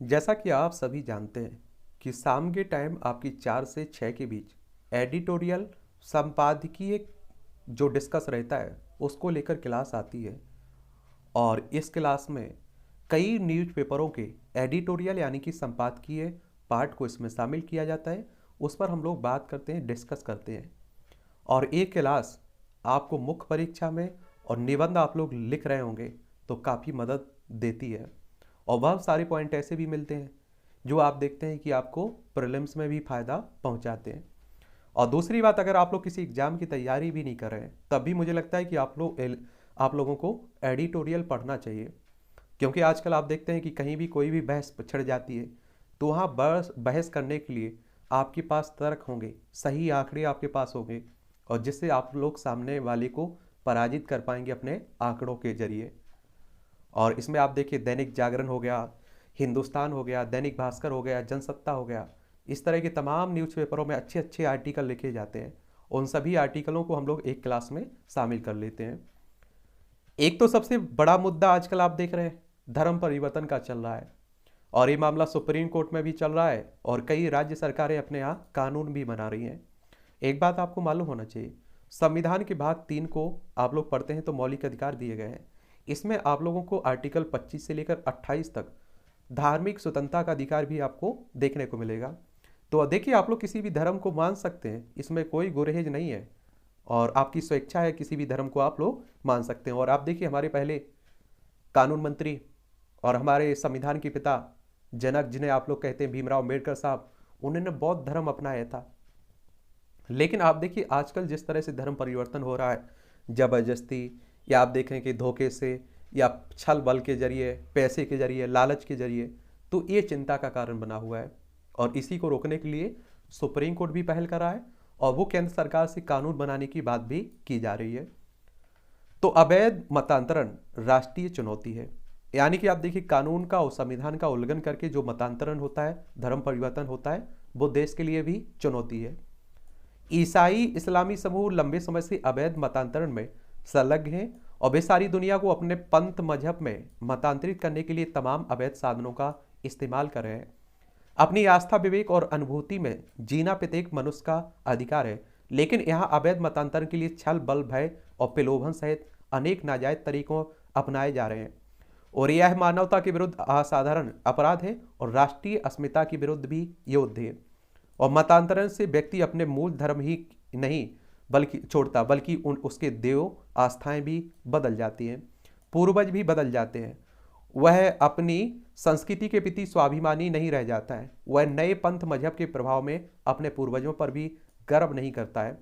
जैसा कि आप सभी जानते हैं कि शाम के टाइम आपकी 4 से 6 के बीच एडिटोरियल संपादकीय जो डिस्कस रहता है उसको लेकर क्लास आती है। और इस क्लास में कई न्यूज़पेपरों के एडिटोरियल यानी कि संपादकीय पार्ट को इसमें शामिल किया जाता है। उस पर हम लोग बात करते हैं, डिस्कस करते हैं। और एक क्लास आपको मुख्य परीक्षा में और निबंध आप लोग लिख रहे होंगे तो काफ़ी मदद देती है। और वह सारे पॉइंट ऐसे भी मिलते हैं जो आप देखते हैं कि आपको प्रीलिम्स में भी फ़ायदा पहुंचाते हैं। और दूसरी बात, अगर आप लोग किसी एग्ज़ाम की तैयारी भी नहीं कर रहे हैं तब भी मुझे लगता है कि आप लोगों को एडिटोरियल पढ़ना चाहिए। क्योंकि आजकल आप देखते हैं कि कहीं भी कोई भी बहस छिड़ जाती है तो वहाँ बहस बहस करने के लिए आपके पास तर्क होंगे, सही आंकड़े आपके पास होंगे, और जिससे आप लोग सामने वाले को पराजित कर पाएंगे अपने आंकड़ों के जरिए। और इसमें आप देखिए, दैनिक जागरण हो गया, हिंदुस्तान हो गया, दैनिक भास्कर हो गया, जनसत्ता हो गया, इस तरह के तमाम न्यूज़पेपरों में अच्छे अच्छे आर्टिकल लिखे जाते हैं। उन सभी आर्टिकलों को हम लोग एक क्लास में शामिल कर लेते हैं। एक तो सबसे बड़ा मुद्दा आजकल आप देख रहे हैं, धर्म परिवर्तन का चल रहा है। और ये मामला सुप्रीम कोर्ट में भी चल रहा है और कई राज्य सरकारें अपने यहाँ कानून भी बना रही हैं। एक बात आपको मालूम होना चाहिए, संविधान के भाग 3 को आप लोग पढ़ते हैं तो मौलिक अधिकार दिए गए हैं। इसमें आप लोगों को आर्टिकल 25 से लेकर 28 तक धार्मिक स्वतंत्रता का अधिकार भी आपको देखने को मिलेगा। तो देखिए, आप लोग किसी भी धर्म को मान सकते हैं, इसमें कोई गुरहेज नहीं है और आपकी स्वेच्छा है, किसी भी धर्म को आप लोग मान सकते हैं। और आप देखिए, हमारे पहले कानून मंत्री और हमारे संविधान के पिता जनक, जिन्हें आप लोग कहते हैं भीमराव अम्बेडकर साहब, उन्होंने बौद्ध धर्म अपनाया था। लेकिन आप देखिए आजकल जिस तरह से धर्म परिवर्तन हो रहा है, जबरदस्ती, या आप देखें कि धोखे से या छल बल के जरिए, पैसे के जरिए, लालच के जरिए, तो ये चिंता का कारण बना हुआ है। और इसी को रोकने के लिए सुप्रीम कोर्ट भी पहल कर रहा है और वो केंद्र सरकार से कानून बनाने की बात भी की जा रही है। तो अवैध मतांतरण राष्ट्रीय चुनौती है। यानी कि आप देखिए, कानून का और संविधान का उल्लंघन करके जो मतांतरण होता है, धर्म परिवर्तन होता है, वो देश के लिए भी चुनौती है। ईसाई इस्लामी समूह लंबे समय से अवैध मतांतरण में संलग्न हैं और वे सारी दुनिया को अपने पंथ मजहब में मतांतरित करने के लिए तमाम अवैध साधनों का इस्तेमाल कर रहे हैं। अपनी आस्था, विवेक और अनुभूति में जीना प्रत्येक मनुष्य का अधिकार है, लेकिन यहाँ अवैध मतांतरण के लिए छल, बल, भय और प्रलोभन सहित अनेक नाजायज तरीकों अपनाए जा रहे हैं। और यह मानवता के विरुद्ध असाधारण अपराध है और राष्ट्रीय अस्मिता के विरुद्ध भी युद्ध है। और मतांतरण से व्यक्ति अपने मूल धर्म ही नहीं बल्कि छोड़ता, बल्कि उसके देव आस्थाएं भी बदल जाती हैं, पूर्वज भी बदल जाते हैं। वह अपनी संस्कृति के प्रति स्वाभिमानी नहीं रह जाता है, वह नए पंथ मजहब के प्रभाव में अपने पूर्वजों पर भी गर्व नहीं करता है।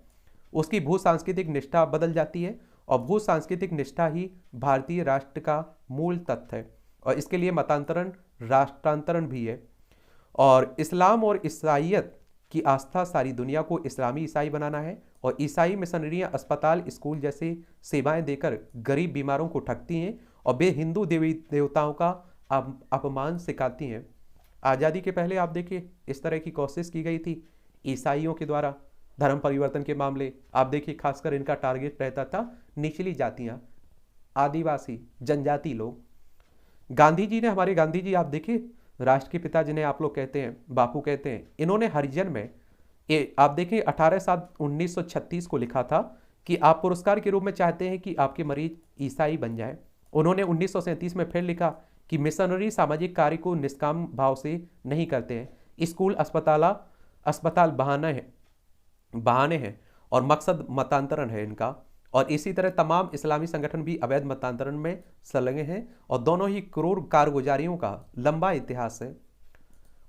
उसकी भू सांस्कृतिक निष्ठा बदल जाती है और भू सांस्कृतिक निष्ठा ही भारतीय राष्ट्र का मूल तत्व है। और इसके लिए मतांतरण राष्ट्रांतरण भी है। और इस्लाम और ईसाइयत की आस्था सारी दुनिया को इस्लामी ईसाई बनाना है और ईसाई मिशनरियाँ अस्पताल, स्कूल जैसे सेवाएं देकर गरीब बीमारों को ठगती हैं और वे हिंदू देवी देवताओं का अपमान सिखाती हैं। आज़ादी के पहले आप देखिए इस तरह की कोशिश की गई थी ईसाइयों के द्वारा धर्म परिवर्तन के मामले। आप देखिए, खासकर इनका टारगेट रहता था निचली जातियाँ, आदिवासी, जनजाति लोग। गांधी जी ने, हमारे गांधी जी आप देखिए, राष्ट्र के पिता जिन्हें आप लोग कहते हैं, बापू कहते हैं, इन्होंने हरिजन में ये आप देखें 18/7/1936 को लिखा था कि आप पुरस्कार के रूप में चाहते हैं कि आपके मरीज ईसाई बन जाएं। उन्होंने 1937 में फिर लिखा कि मिशनरी सामाजिक कार्य को निष्काम भाव से नहीं करते हैं, स्कूल अस्पताल बहाने हैं और मकसद मतांतरण है इनका। और इसी तरह तमाम इस्लामी संगठन भी अवैध मतांतरण में संलग्न हैं और दोनों ही क्रूर कारगुजारियों का लंबा इतिहास है।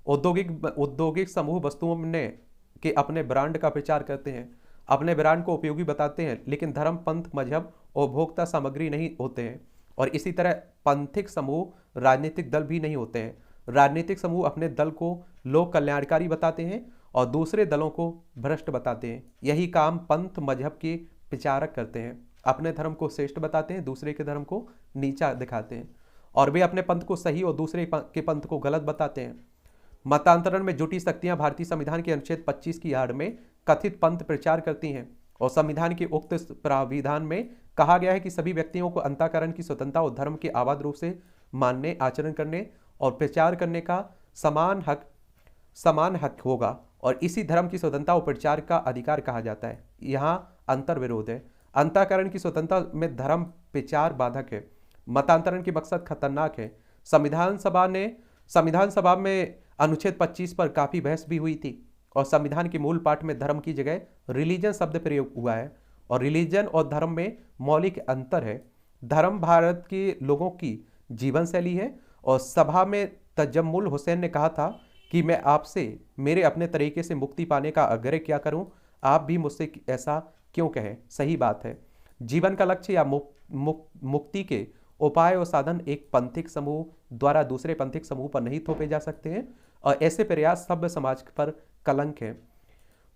औद्योगिक समूह वस्तुओं में के अपने ब्रांड का प्रचार करते हैं, अपने ब्रांड को उपयोगी बताते हैं, लेकिन धर्म, पंथ, मजहब और उपभोक्ता सामग्री नहीं होते हैं। और इसी तरह पंथिक समूह राजनीतिक दल भी नहीं होते हैं। राजनीतिक समूह अपने दल को लोक कल्याणकारी बताते हैं और दूसरे दलों को भ्रष्ट बताते हैं। यही काम पंथ मजहब के प्रचारक करते हैं, अपने धर्म को श्रेष्ठ बताते हैं, दूसरे के धर्म को नीचा दिखाते हैं, और वे अपने पंथ को सही और दूसरे के पंथ को गलत बताते हैं। मतांतरण में जुटी शक्तियां भारतीय संविधान के अनुच्छेद 25 की आड़ में कथित पंथ प्रचार करती हैं और संविधान के उक्त प्राविधान में कहा गया है कि सभी व्यक्तियों को अंतःकरण की स्वतंत्रता और धर्म के आबाद रूप से मानने, आचरण करने और प्रचार करने का समान हक होगा और इसी धर्म की स्वतंत्रता और प्रचार का अधिकार कहा जाता है। यहाँ अंतर विरोध है। अंतःकरण की स्वतंत्रता में धर्म प्रचार बाधक है, मतांतरण के मकसद खतरनाक है। संविधान सभा में अनुच्छेद 25 पर काफी बहस भी हुई थी और संविधान के मूल पाठ में धर्म की जगह रिलीजन शब्द प्रयोग हुआ है और रिलीजन और धर्म में मौलिक अंतर है। धर्म भारत के लोगों की जीवन शैली है और सभा में तजम्मुल हुसैन ने कहा था कि मैं आपसे मेरे अपने तरीके से मुक्ति पाने का आग्रह क्या करूं, आप भी मुझसे ऐसा क्यों कहें। सही बात है। जीवन का लक्ष्य या मुक्ति के उपाय और साधन एक पंथिक समूह द्वारा दूसरे पंथिक समूह पर नहीं थोपे जा सकते हैं और ऐसे प्रयास सभ्य समाज पर कलंक है।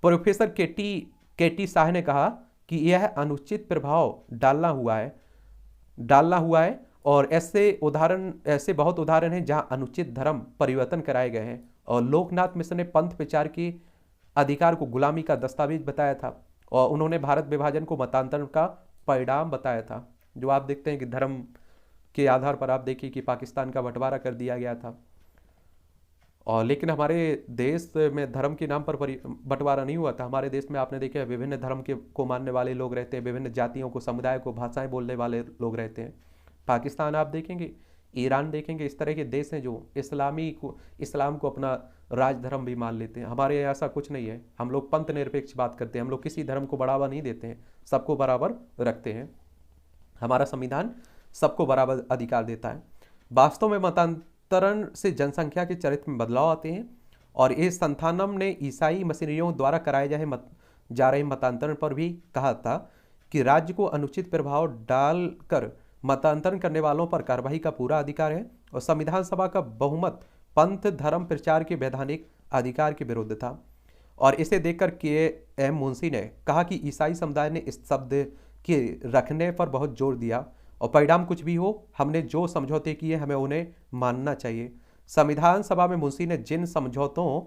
प्रोफेसर केटी शाह ने कहा कि यह अनुचित प्रभाव डालना हुआ है और ऐसे बहुत उदाहरण हैं जहां अनुचित धर्म परिवर्तन कराए गए हैं। और लोकनाथ मिश्र ने पंथ विचार के अधिकार को गुलामी का दस्तावेज बताया था और उन्होंने भारत विभाजन को मतांतरण का परिणाम बताया था। जो आप देखते हैं कि धर्म के आधार पर आप देखिए कि पाकिस्तान का बंटवारा कर दिया गया था और लेकिन हमारे देश में धर्म के नाम पर बंटवारा नहीं हुआ था। हमारे देश में आपने देखा विभिन्न धर्म को मानने वाले लोग रहते हैं, विभिन्न जातियों को, समुदाय को, भाषाएं बोलने वाले लोग रहते हैं। पाकिस्तान आप देखेंगे, ईरान देखेंगे, इस तरह के देश हैं जो इस्लाम को अपना राज धर्म भी मान लेते हैं। हमारे यहाँ ऐसा कुछ नहीं है। हम लोग पंथ निरपेक्ष बात करते हैं, हम लोग किसी धर्म को बढ़ावा नहीं देते हैं, सबको बराबर रखते हैं। हमारा संविधान सबको बराबर अधिकार देता है। वास्तव में मतांतरण से जनसंख्या के चरित्र में बदलाव आते हैं और इस संथानम ने ईसाई मशीनरियों द्वारा कराए जा रहे मतांतरण पर भी कहा था कि राज्य को अनुचित प्रभाव डालकर मतांतरण करने वालों पर कार्रवाई का पूरा अधिकार है और संविधान सभा का बहुमत पंथ धर्म प्रचार के वैधानिक अधिकार के विरुद्ध था। और इसे देखकर के.एम. मुंशी ने कहा कि ईसाई समुदाय ने इस शब्द के रखने पर बहुत जोर दिया और परिणाम कुछ भी हो, हमने जो समझौते किए हमें उन्हें मानना चाहिए। संविधान सभा में मुंशी ने जिन समझौतों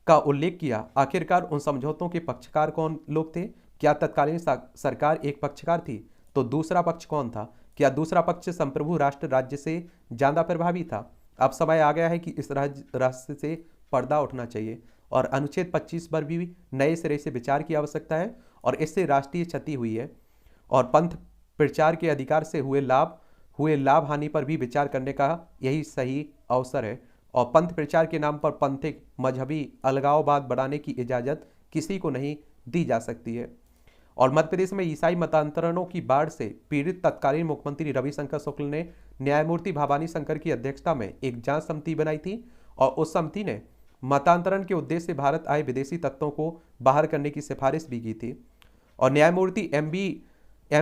का उल्लेख किया, आखिरकार उन समझौतों के पक्षकार कौन लोग थे? क्या तत्कालीन सरकार एक पक्षकार थी तो दूसरा पक्ष कौन था? क्या दूसरा पक्ष संप्रभु राज्य से ज्यादा प्रभावी था? अब समय आ गया है कि इस रहस्य से पर्दा उठना चाहिए और अनुच्छेद 25 पर भी नए सिरे से विचार की आवश्यकता है और इससे राष्ट्रीय क्षति हुई है और पंथ प्रचार के अधिकार से हुए लाभ हानि पर भी विचार करने का यही सही अवसर है और पंथ प्रचार के नाम पर पंथिक मजहबी अलगाववाद बढ़ाने की इजाजत किसी को नहीं दी जा सकती है। और मध्य प्रदेश में ईसाई मतांतरणों की बाढ़ से पीड़ित तत्कालीन मुख्यमंत्री रविशंकर शुक्ल ने न्यायमूर्ति भवानी शंकर की अध्यक्षता में एक जांच समिति बनाई थी और उस समिति ने मतांतरण के उद्देश्य से भारत आए विदेशी तत्वों को बाहर करने की सिफारिश भी की थी। और न्यायमूर्ति एम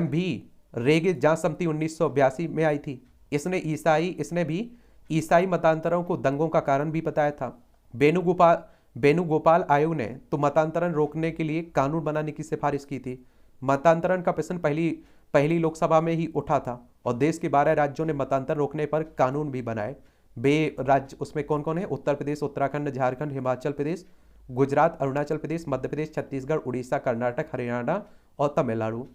भी रेगे जांच समिति 1982 में आई थी। इसने भी ईसाई मतांतरों को दंगों का कारण भी बताया था। वेणुगोपाल आयोग ने तो मतांतरण रोकने के लिए कानून बनाने की सिफारिश की थी। मतांतरण का प्रश्न पहली लोकसभा में ही उठा था और देश के 12 राज्यों ने मतांतरण रोकने पर कानून भी बनाए। वे राज्य उसमें कौन कौन है? उत्तर प्रदेश, उत्तराखंड, झारखंड, हिमाचल प्रदेश, गुजरात, अरुणाचल प्रदेश, मध्य प्रदेश, छत्तीसगढ़, उड़ीसा, कर्नाटक, हरियाणा और तमिलनाडु।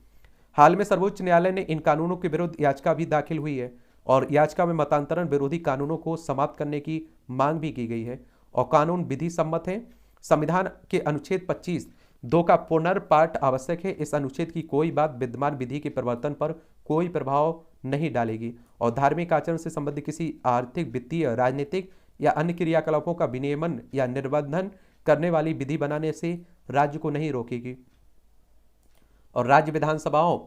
हाल में सर्वोच्च न्यायालय ने इन कानूनों के विरुद्ध याचिका भी दाखिल हुई है और याचिका में मतांतरण विरोधी कानूनों को समाप्त करने की मांग भी की गई है और कानून विधि सम्मत है। संविधान के अनुच्छेद 25(2) का पुनर्पाठ आवश्यक है। इस अनुच्छेद की कोई बात विद्यमान विधि के परिवर्तन पर कोई प्रभाव नहीं डालेगी और धार्मिक आचरण से संबंधित किसी आर्थिक, वित्तीय, राजनीतिक या अन्य क्रियाकलापों का विनियमन या निर्बंधन करने वाली विधि बनाने से राज्य को नहीं रोकेगी। और राज्य विधानसभाओं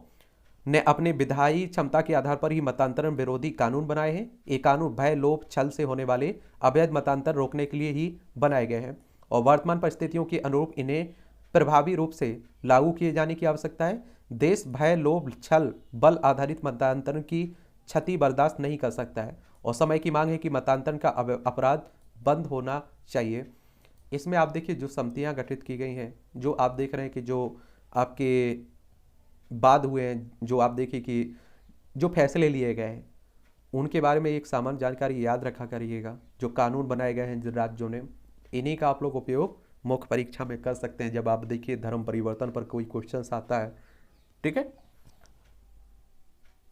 ने अपने विधायी क्षमता के आधार पर ही मतांतरण विरोधी कानून बनाए हैं। ये कानून भय, लोभ, छल से होने वाले अवैध मतांतर रोकने के लिए ही बनाए गए हैं और वर्तमान परिस्थितियों के अनुरूप इन्हें प्रभावी रूप से लागू किए जाने की आवश्यकता है। देश भय, लोभ, छल, बल आधारित मतांतरण की क्षति बर्दाश्त नहीं कर सकता है और समय की मांग है कि मतांतरण का अपराध बंद होना चाहिए। इसमें आप देखिए जो समितियां गठित की गई हैं, जो आप देख रहे हैं कि जो आपके बाद हुए हैं, जो आप देखिए कि जो फैसले लिए गए हैं उनके बारे में एक सामान्य जानकारी याद रखा करिएगा। जो कानून बनाए गए हैं जिन राज्यों ने, इन्हीं का आप लोग उपयोग मुख्य परीक्षा में कर सकते हैं जब आप देखिए धर्म परिवर्तन पर कोई क्वेश्चन आता है। ठीक है।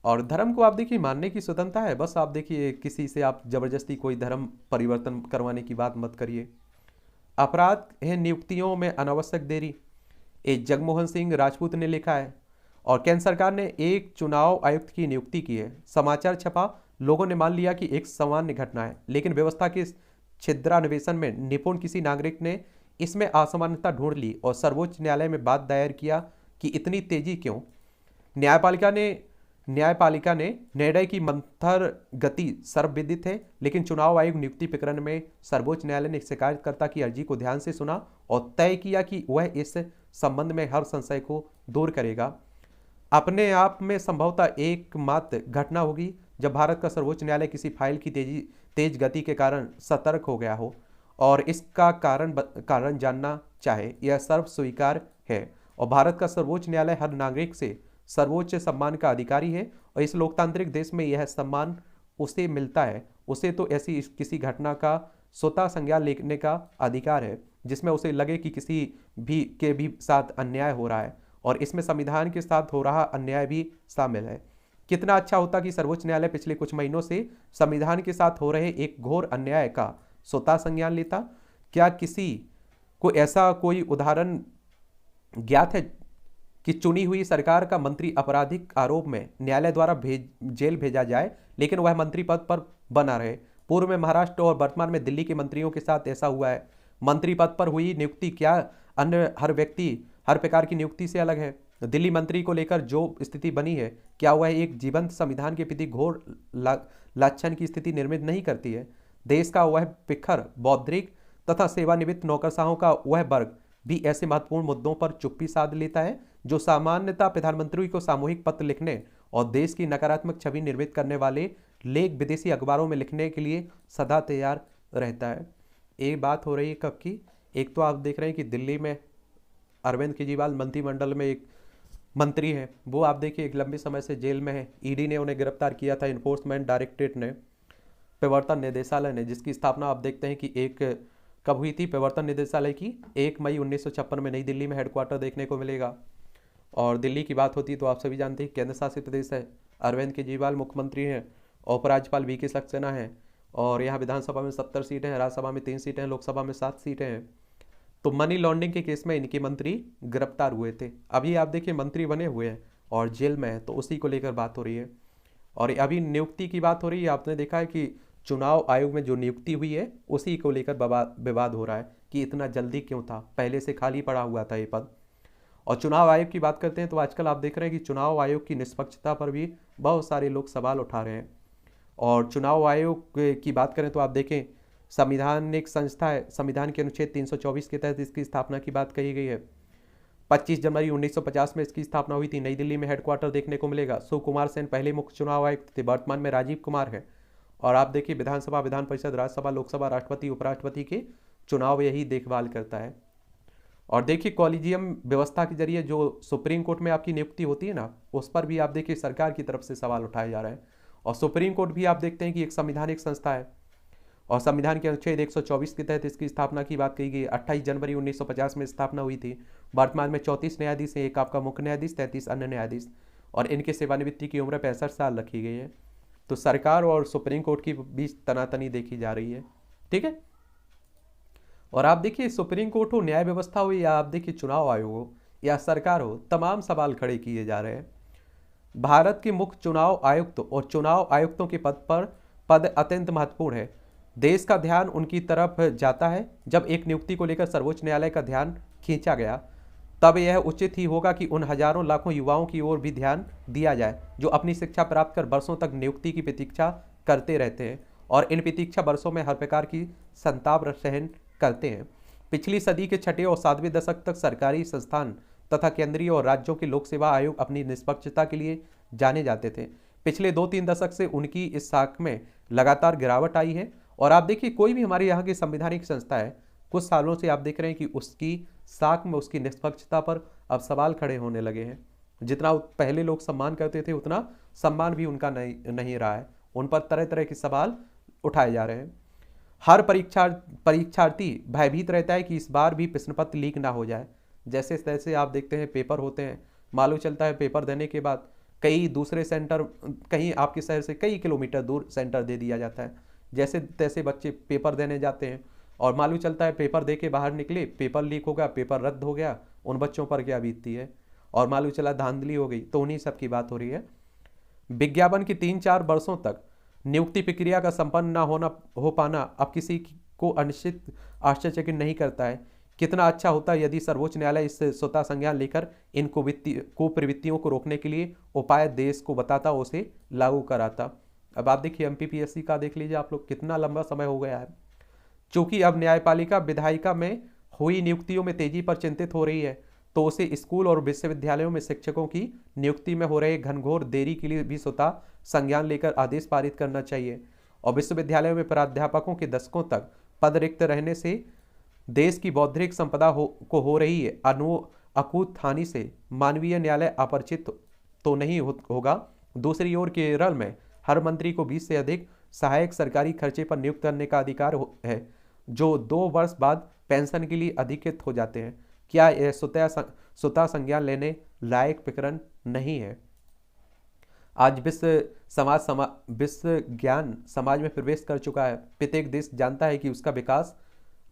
और धर्म को आप देखिए मानने की स्वतंत्रता है, बस आप देखिए किसी से आप जबरदस्ती कोई धर्म परिवर्तन करवाने की बात मत करिए। अपराध है नियुक्तियों में अनावश्यक देरी, ये जगमोहन सिंह राजपूत ने लिखा है। और केंद्र सरकार ने एक चुनाव आयुक्त की नियुक्ति की है। समाचार छपा, लोगों ने मान लिया कि एक सामान्य घटना है, लेकिन व्यवस्था के छिद्रान्वेषण में निपुण किसी नागरिक ने इसमें असामान्यता ढूंढ ली और सर्वोच्च न्यायालय में बात दायर किया कि इतनी तेजी क्यों। न्यायपालिका ने निर्णय की मंथर गति सर्वविदित है, लेकिन चुनाव आयोग नियुक्ति प्रकरण में सर्वोच्च न्यायालय ने शिकायतकर्ता की अर्जी को ध्यान से सुना और तय किया कि वह इस संबंध में हर संशय को दूर करेगा। अपने आप में संभवतः एकमात्र घटना होगी जब भारत का सर्वोच्च न्यायालय किसी फाइल की तेज गति के कारण सतर्क हो गया हो और इसका कारण जानना चाहे। यह सर्व स्वीकार है और भारत का सर्वोच्च न्यायालय हर नागरिक से सर्वोच्च सम्मान का अधिकारी है और इस लोकतांत्रिक देश में यह सम्मान उसे मिलता है। उसे तो ऐसी किसी घटना का स्वतः संज्ञान लेने का अधिकार है जिसमें उसे लगे कि किसी भी साथ अन्याय हो रहा है और इसमें संविधान के साथ हो रहा अन्याय भी शामिल है। कितना अच्छा होता कि सर्वोच्च न्यायालय पिछले कुछ महीनों से संविधान के साथ हो रहे एक घोर अन्याय का स्वतः संज्ञान लेता। क्या किसी को ऐसा कोई उदाहरण ज्ञात है कि चुनी हुई सरकार का मंत्री आपराधिक आरोप में न्यायालय द्वारा जेल भेजा जाए लेकिन वह मंत्री पद पर बना रहे? पूर्व में महाराष्ट्र और वर्तमान में दिल्ली के मंत्रियों के साथ ऐसा हुआ है। मंत्री पद पर हुई नियुक्ति क्या अन्य हर प्रकार की नियुक्ति से अलग है? दिल्ली मंत्री को लेकर जो स्थिति बनी है, क्या वह एक जीवंत संविधान के प्रति घोर लाछन की स्थिति निर्मित नहीं करती है? देश का वह पिखर बौद्धिक तथा सेवानिवृत्त नौकरशाहों का वह वर्ग भी ऐसे महत्वपूर्ण मुद्दों पर चुप्पी साध लेता है जो सामान्यतः प्रधानमंत्री को सामूहिक पत्र लिखने और देश की नकारात्मक छवि निर्मित करने वाले लेख विदेशी अखबारों में लिखने के लिए सदा तैयार रहता है। एक बात हो रही है कब की, एक तो आप देख रहे हैं कि दिल्ली में अरविंद केजरीवाल मंत्रिमंडल में एक मंत्री है, वो आप देखिए एक लंबे समय से जेल में है। ईडी ने उन्हें गिरफ्तार किया था, इन्फोर्समेंट डायरेक्टरेट ने, प्रवर्तन निदेशालय ने, जिसकी स्थापना आप देखते हैं कि कब हुई थी प्रवर्तन निदेशालय की? 1 मई 1956 में नई दिल्ली में हेडक्वार्टर देखने को मिलेगा। और दिल्ली की बात होती तो आप सभी जानते हैं केंद्र शासित प्रदेश है, अरविंद केजरीवाल मुख्यमंत्री हैं, उपराज्यपाल वी के सक्सेना है और यहाँ विधानसभा में 70 सीटें हैं, राज्यसभा में 3 सीटें हैं, लोकसभा में 7 सीटें हैं। तो मनी लॉन्ड्रिंग के केस में इनके मंत्री गिरफ्तार हुए थे। अभी आप देखिए मंत्री बने हुए हैं और जेल में है, तो उसी को लेकर बात हो रही है। और अभी नियुक्ति की बात हो रही है, आपने देखा है कि चुनाव आयोग में जो नियुक्ति हुई है उसी को लेकर विवाद हो रहा है कि इतना जल्दी क्यों था, पहले से खाली पड़ा हुआ था ये पद। और चुनाव आयोग की बात करते हैं तो आजकल आप देख रहे हैं कि चुनाव आयोग की निष्पक्षता पर भी बहुत सारे लोग सवाल उठा रहे हैं। और चुनाव आयोग की बात करें तो आप देखें संवैधानिक संस्था है, संविधान के अनुच्छेद 324 के तहत इसकी स्थापना की बात कही गई है। 25 जनवरी 1950 में इसकी स्थापना हुई थी। नई दिल्ली में हेडक्वार्टर देखने को मिलेगा। सुकुमार सेन पहले मुख्य चुनाव आयुक्त थे, वर्तमान में राजीव कुमार है। और आप देखिए विधानसभा, विधान परिषद, राज्यसभा, लोकसभा, राष्ट्रपति, उपराष्ट्रपति के चुनाव यही देखभाल करता है। और देखिए कॉलेजियम व्यवस्था के जरिए जो सुप्रीम कोर्ट में आपकी नियुक्ति होती है ना, उस पर भी आप देखिए सरकार की तरफ से सवाल उठाए जा रहे हैं। और सुप्रीम कोर्ट भी आप देखते हैं कि एक संवैधानिक संस्था है और संविधान के अनुच्छेद 124 के तहत इसकी स्थापना की बात कही गई। 28 जनवरी 1950 में स्थापना हुई थी। वर्तमान में 34 न्यायाधीश हैं, एक आपका मुख्य न्यायाधीश, 33 अन्य न्यायाधीश, और इनके सेवानिवृत्ति की उम्र 65 साल रखी गई है। तो सरकार और सुप्रीम कोर्ट की बीच तनातनी देखी जा रही है, ठीक है। और आप देखिए सुप्रीम कोर्ट हो, न्याय व्यवस्था हो, या आप देखिए चुनाव आयोग हो या सरकार हो, तमाम सवाल खड़े किए जा रहे हैं। भारत के मुख्य चुनाव आयुक्त और चुनाव आयुक्तों के पद अत्यंत महत्वपूर्ण है। देश का ध्यान उनकी तरफ जाता है। जब एक नियुक्ति को लेकर सर्वोच्च न्यायालय का ध्यान खींचा गया, तब यह उचित ही होगा कि उन हजारों लाखों युवाओं की ओर भी ध्यान दिया जाए जो अपनी शिक्षा प्राप्त कर वर्षों तक नियुक्ति की प्रतीक्षा करते रहते हैं और इन प्रतीक्षा वर्षों में हर प्रकार की संताप सहन करते हैं। पिछली सदी के 6वें और 7वें दशक तक सरकारी संस्थान तथा केंद्रीय और राज्यों के लोक सेवा आयोग अपनी निष्पक्षता के लिए जाने जाते थे। पिछले 2-3 दशक से उनकी इस साख में लगातार गिरावट आई है। और आप देखिए कोई भी हमारे यहाँ की संवैधानिक संस्था है, कुछ सालों से आप देख रहे हैं कि उसकी साख में उसकी निष्पक्षता पर अब सवाल खड़े होने लगे हैं। जितना पहले लोग सम्मान करते थे उतना सम्मान भी उनका नहीं रहा है। उन पर तरह तरह के सवाल उठाए जा रहे हैं। हर परीक्षार्थी भयभीत रहता है कि इस बार भी प्रश्न पत्र लीक ना हो जाए। जैसे तैसे आप देखते हैं पेपर होते हैं, मालूम चलता है पेपर देने के बाद कई दूसरे सेंटर, कहीं आपके शहर से कई किलोमीटर दूर सेंटर दे दिया जाता है। जैसे तैसे बच्चे पेपर देने जाते हैं और मालूम चलता है पेपर दे के बाहर निकले, पेपर लीक हो गया, पेपर रद्द हो गया, उन बच्चों पर क्या बीतती है, और मालूम चला धांधली हो गई। तो उन्हीं सब की बात हो रही है। विज्ञापन की 3-4 वर्षों तक नियुक्ति प्रक्रिया का संपन्न न होना हो पाना अब किसी को अनिश्चित आश्चर्यचकित नहीं करता है। कितना अच्छा होता यदि सर्वोच्च न्यायालय इस स्वतः संज्ञान लेकर इन कुप्रवृत्तियों को रोकने के लिए उपाय देश को बताता, उसे लागू कराता। अब आप देखिए एमपीपीएससी का देख लीजिए आप लोग, कितना लंबा समय हो गया है। चूंकि अब न्यायपालिका विधायिका में हुई नियुक्तियों में तेजी पर चिंतित हो रही है, तो उसे स्कूल और विश्वविद्यालयों में शिक्षकों की नियुक्ति में हो रहे घनघोर देरी के लिए भी स्वतः संज्ञान लेकर आदेश पारित करना चाहिए। और विश्वविद्यालयों में प्राध्यापकों के दशकों तक पद रिक्त रहने से देश की बौद्धिक संपदा को हो रही है अकूत हानि से मानवीय न्यायालय अपरिचित तो नहीं होगा। दूसरी ओर केरल में हर मंत्री को 20 से अधिक सहायक सरकारी खर्चे पर नियुक्त करने का अधिकार है, जो 2 वर्ष बाद पेंशन के लिए अधिकृत हो जाते हैं। क्या यह स्वतः संज्ञान लेने लायक प्रकरण नहीं है? आज विश्व ज्ञान समाज में प्रवेश कर चुका है। प्रत्येक देश जानता है कि उसका विकास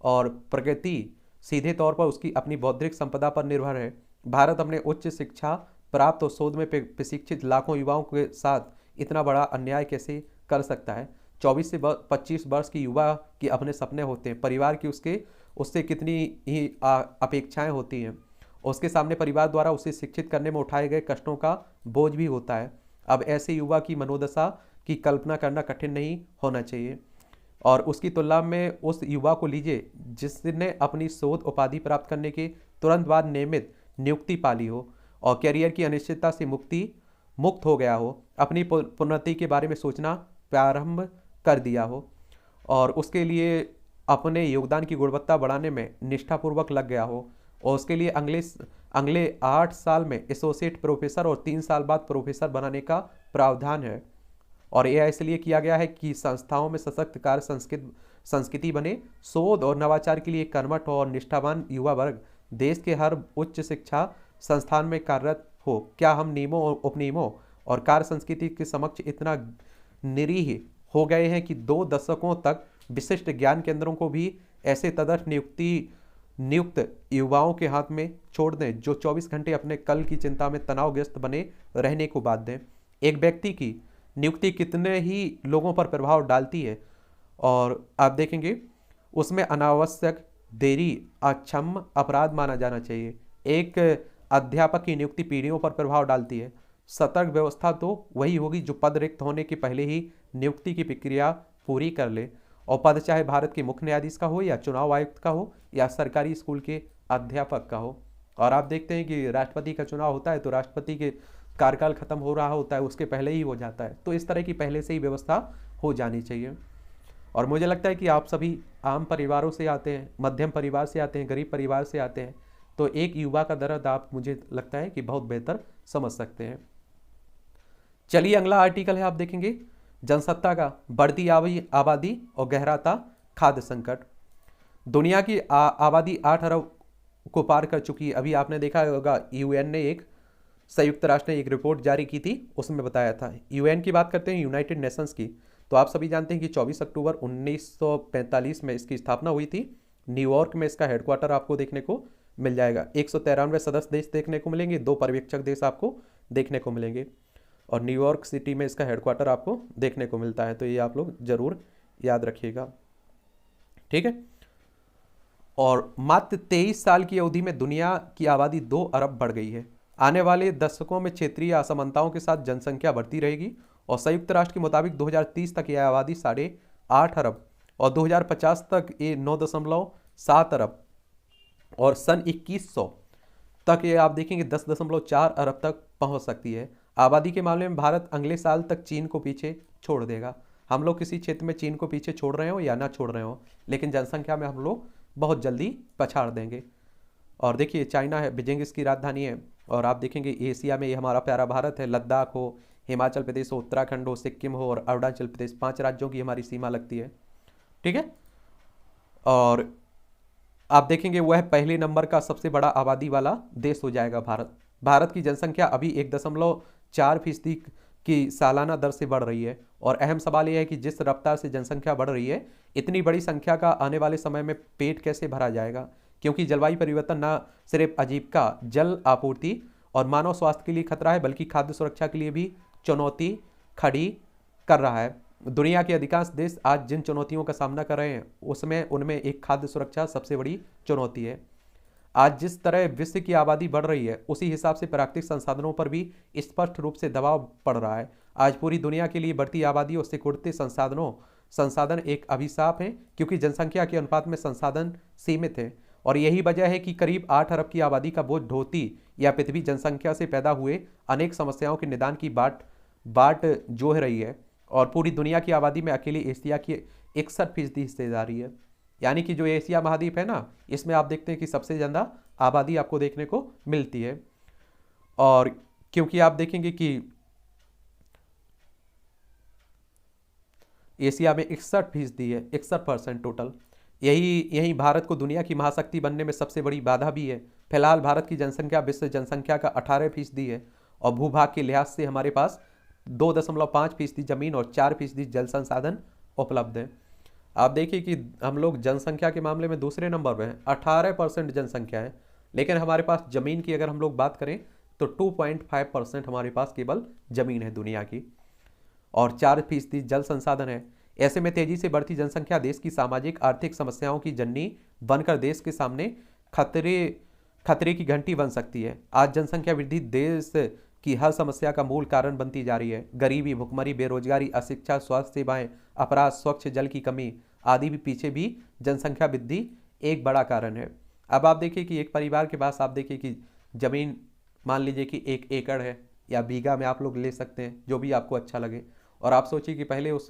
और प्रगति सीधे तौर पर उसकी अपनी बौद्धिक संपदा पर निर्भर है। भारत अपने उच्च शिक्षा प्राप्त और शोध में प्रशिक्षित लाखों युवाओं के साथ इतना बड़ा अन्याय कैसे कर सकता है? 24 से 25 वर्ष की युवा के अपने सपने होते हैं, परिवार की उससे कितनी ही अपेक्षाएं होती हैं, उसके सामने परिवार द्वारा उसे शिक्षित करने में उठाए गए कष्टों का बोझ भी होता है। अब ऐसे युवा की मनोदशा की कल्पना करना कठिन नहीं होना चाहिए। और उसकी तुलना में उस युवा को लीजिए जिसने अपनी शोध उपाधि प्राप्त करने के तुरंत बाद नियमित नियुक्ति पाली हो और कैरियर की अनिश्चितता से मुक्त हो गया हो, अपनी प्रोन्नति के बारे में सोचना प्रारंभ कर दिया हो और उसके लिए अपने योगदान की गुणवत्ता बढ़ाने में निष्ठापूर्वक लग गया हो, और उसके लिए अगले 8 साल में एसोसिएट प्रोफेसर और 3 साल बाद प्रोफेसर बनाने का प्रावधान है। और यह इसलिए किया गया है कि संस्थाओं में सशक्त कार्य संस्कृति बने। शोध और नवाचार के लिए कर्मठ और निष्ठावान युवा वर्ग देश के हर उच्च शिक्षा संस्थान में कार्यरत हो। क्या हम नियमों और उपनियमों और कार्य संस्कृति के समक्ष इतना निरीह हो गए हैं कि 2 दशकों तक विशिष्ट ज्ञान केंद्रों को भी ऐसे तदर्थ नियुक्त युवाओं के हाथ में छोड़ दें जो 24 घंटे अपने कल की चिंता में तनावग्रस्त बने रहने को बाध्य हैं? एक व्यक्ति की नियुक्ति कितने ही लोगों पर प्रभाव डालती है, और आप देखेंगे उसमें अनावश्यक देरी अक्षम्य अपराध माना जाना चाहिए। एक अध्यापक की नियुक्ति पीढ़ियों पर प्रभाव डालती है। सतर्क व्यवस्था तो वही होगी जो पद रिक्त होने के पहले ही नियुक्ति की प्रक्रिया पूरी कर ले, और पद चाहे भारत के मुख्य न्यायाधीश का हो या चुनाव आयुक्त का हो या सरकारी स्कूल के अध्यापक का हो। और आप देखते हैं कि राष्ट्रपति का चुनाव होता है तो राष्ट्रपति के कार्यकाल खत्म हो रहा होता है, उसके पहले ही हो जाता है। तो इस तरह की पहले से ही व्यवस्था हो जानी चाहिए। और मुझे लगता है कि आप सभी आम परिवारों से आते हैं, मध्यम परिवार से आते हैं, गरीब परिवार से आते हैं, तो एक युवा का दर्द आप मुझे लगता है कि बहुत बेहतर समझ सकते हैं। चलिए अगला आर्टिकल है, आप देखेंगे जनसत्ता का बढ़ती आबादी और गहराता खाद्य संकट। दुनिया की आबादी 8 अरब को पार कर चुकी है। अभी आपने देखा होगा यूएन ने संयुक्त राष्ट्र ने एक रिपोर्ट जारी की थी, उसमें बताया था। यूएन की बात करते हैं, यूनाइटेड नेशंस की, तो आप सभी जानते हैं कि 24 अक्टूबर 1945 में इसकी स्थापना हुई थी। न्यूयॉर्क में इसका हेडक्वार्टर आपको देखने को मिल जाएगा। 193 सदस्य देश देखने को मिलेंगे, 2 पर्यवेक्षक देश आपको देखने को मिलेंगे, और न्यूयॉर्क सिटी में इसका हेडक्वार्टर आपको देखने को मिलता है। तो ये आप लोग जरूर याद रखिएगा, ठीक है। और मात्र 23 साल की अवधि में दुनिया की आबादी 2 अरब बढ़ गई है। आने वाले दशकों में क्षेत्रीय असमानताओं के साथ जनसंख्या बढ़ती रहेगी, और संयुक्त राष्ट्र के मुताबिक 2030 तक यह आबादी 8.5 अरब और 2050 तक ये 9.7 अरब और सन 2100 तक ये आप देखेंगे 10.4 अरब तक पहुंच सकती है। आबादी के मामले में भारत अगले साल तक चीन को पीछे छोड़ देगा। हम लोग किसी क्षेत्र में चीन को पीछे छोड़ रहे हो या ना छोड़ रहे हो, लेकिन जनसंख्या में हम लोग बहुत जल्दी पछाड़ देंगे। और देखिए चाइना है, बीजिंग इसकी राजधानी है, और आप देखेंगे एशिया में ये हमारा प्यारा भारत है। लद्दाख हो, हिमाचल प्रदेश हो, उत्तराखंड हो, सिक्किम हो और अरुणाचल प्रदेश, 5 राज्यों की हमारी सीमा लगती है, ठीक है। और आप देखेंगे वह पहले नंबर का सबसे बड़ा आबादी वाला देश हो जाएगा भारत। भारत की जनसंख्या अभी 4% की सालाना दर से बढ़ रही है। और अहम सवाल यह है कि जिस रफ्तार से जनसंख्या बढ़ रही है, इतनी बड़ी संख्या का आने वाले समय में पेट कैसे भरा जाएगा, क्योंकि जलवायु परिवर्तन न सिर्फ आजीविका, जल आपूर्ति और मानव स्वास्थ्य के लिए खतरा है, बल्कि खाद्य सुरक्षा के लिए भी चुनौती खड़ी कर रहा है। दुनिया के अधिकांश देश आज जिन चुनौतियों का सामना कर रहे हैं, उसमें उनमें एक खाद्य सुरक्षा सबसे बड़ी चुनौती है। आज जिस तरह विश्व की आबादी बढ़ रही है, उसी हिसाब से प्राकृतिक संसाधनों पर भी स्पष्ट रूप से दबाव पड़ रहा है। आज पूरी दुनिया के लिए बढ़ती आबादी और सिकुड़ते संसाधन एक अभिशाप है, क्योंकि जनसंख्या के अनुपात में संसाधन सीमित है। और यही वजह है कि करीब 8 अरब की आबादी का बोझ ढोती या पृथ्वी जनसंख्या से पैदा हुए अनेक समस्याओं के निदान की बाट जोह रही है। और पूरी दुनिया की आबादी में अकेले एशिया की 61% हिस्सेदारी है। यानी कि जो एशिया महाद्वीप है ना, इसमें आप देखते हैं कि सबसे ज़्यादा आबादी आपको देखने को मिलती है। और क्योंकि आप देखेंगे कि एशिया में 61% है, 61% टोटल। यही भारत को दुनिया की महाशक्ति बनने में सबसे बड़ी बाधा भी है। फिलहाल भारत की जनसंख्या विश्व जनसंख्या का 18% है और भूभाग के लिहाज से हमारे पास 2.5% जमीन और 4% जल संसाधन उपलब्ध है। आप देखिए कि हम लोग जनसंख्या के मामले में दूसरे नंबर पर हैं, 18% जनसंख्या है, लेकिन हमारे पास ज़मीन की अगर हम लोग बात करें तो 2.5% हमारे पास केवल ज़मीन है दुनिया की, और 4% जल संसाधन है। ऐसे में तेजी से बढ़ती जनसंख्या देश की सामाजिक आर्थिक समस्याओं की जननी बनकर देश के सामने खतरे की घंटी बन सकती है। आज जनसंख्या वृद्धि देश की हर समस्या का मूल कारण बनती जा रही है। गरीबी, भुखमरी, बेरोजगारी, अशिक्षा, स्वास्थ्य सेवाएं, अपराध, स्वच्छ जल की कमी आदि भी पीछे भी जनसंख्या वृद्धि एक बड़ा कारण है। अब आप देखिए कि एक परिवार के पास आप देखिए कि जमीन मान लीजिए कि 1 एकड़ है, या बीघा में आप लोग ले सकते हैं, जो भी आपको अच्छा लगे। और आप सोचिए कि पहले उस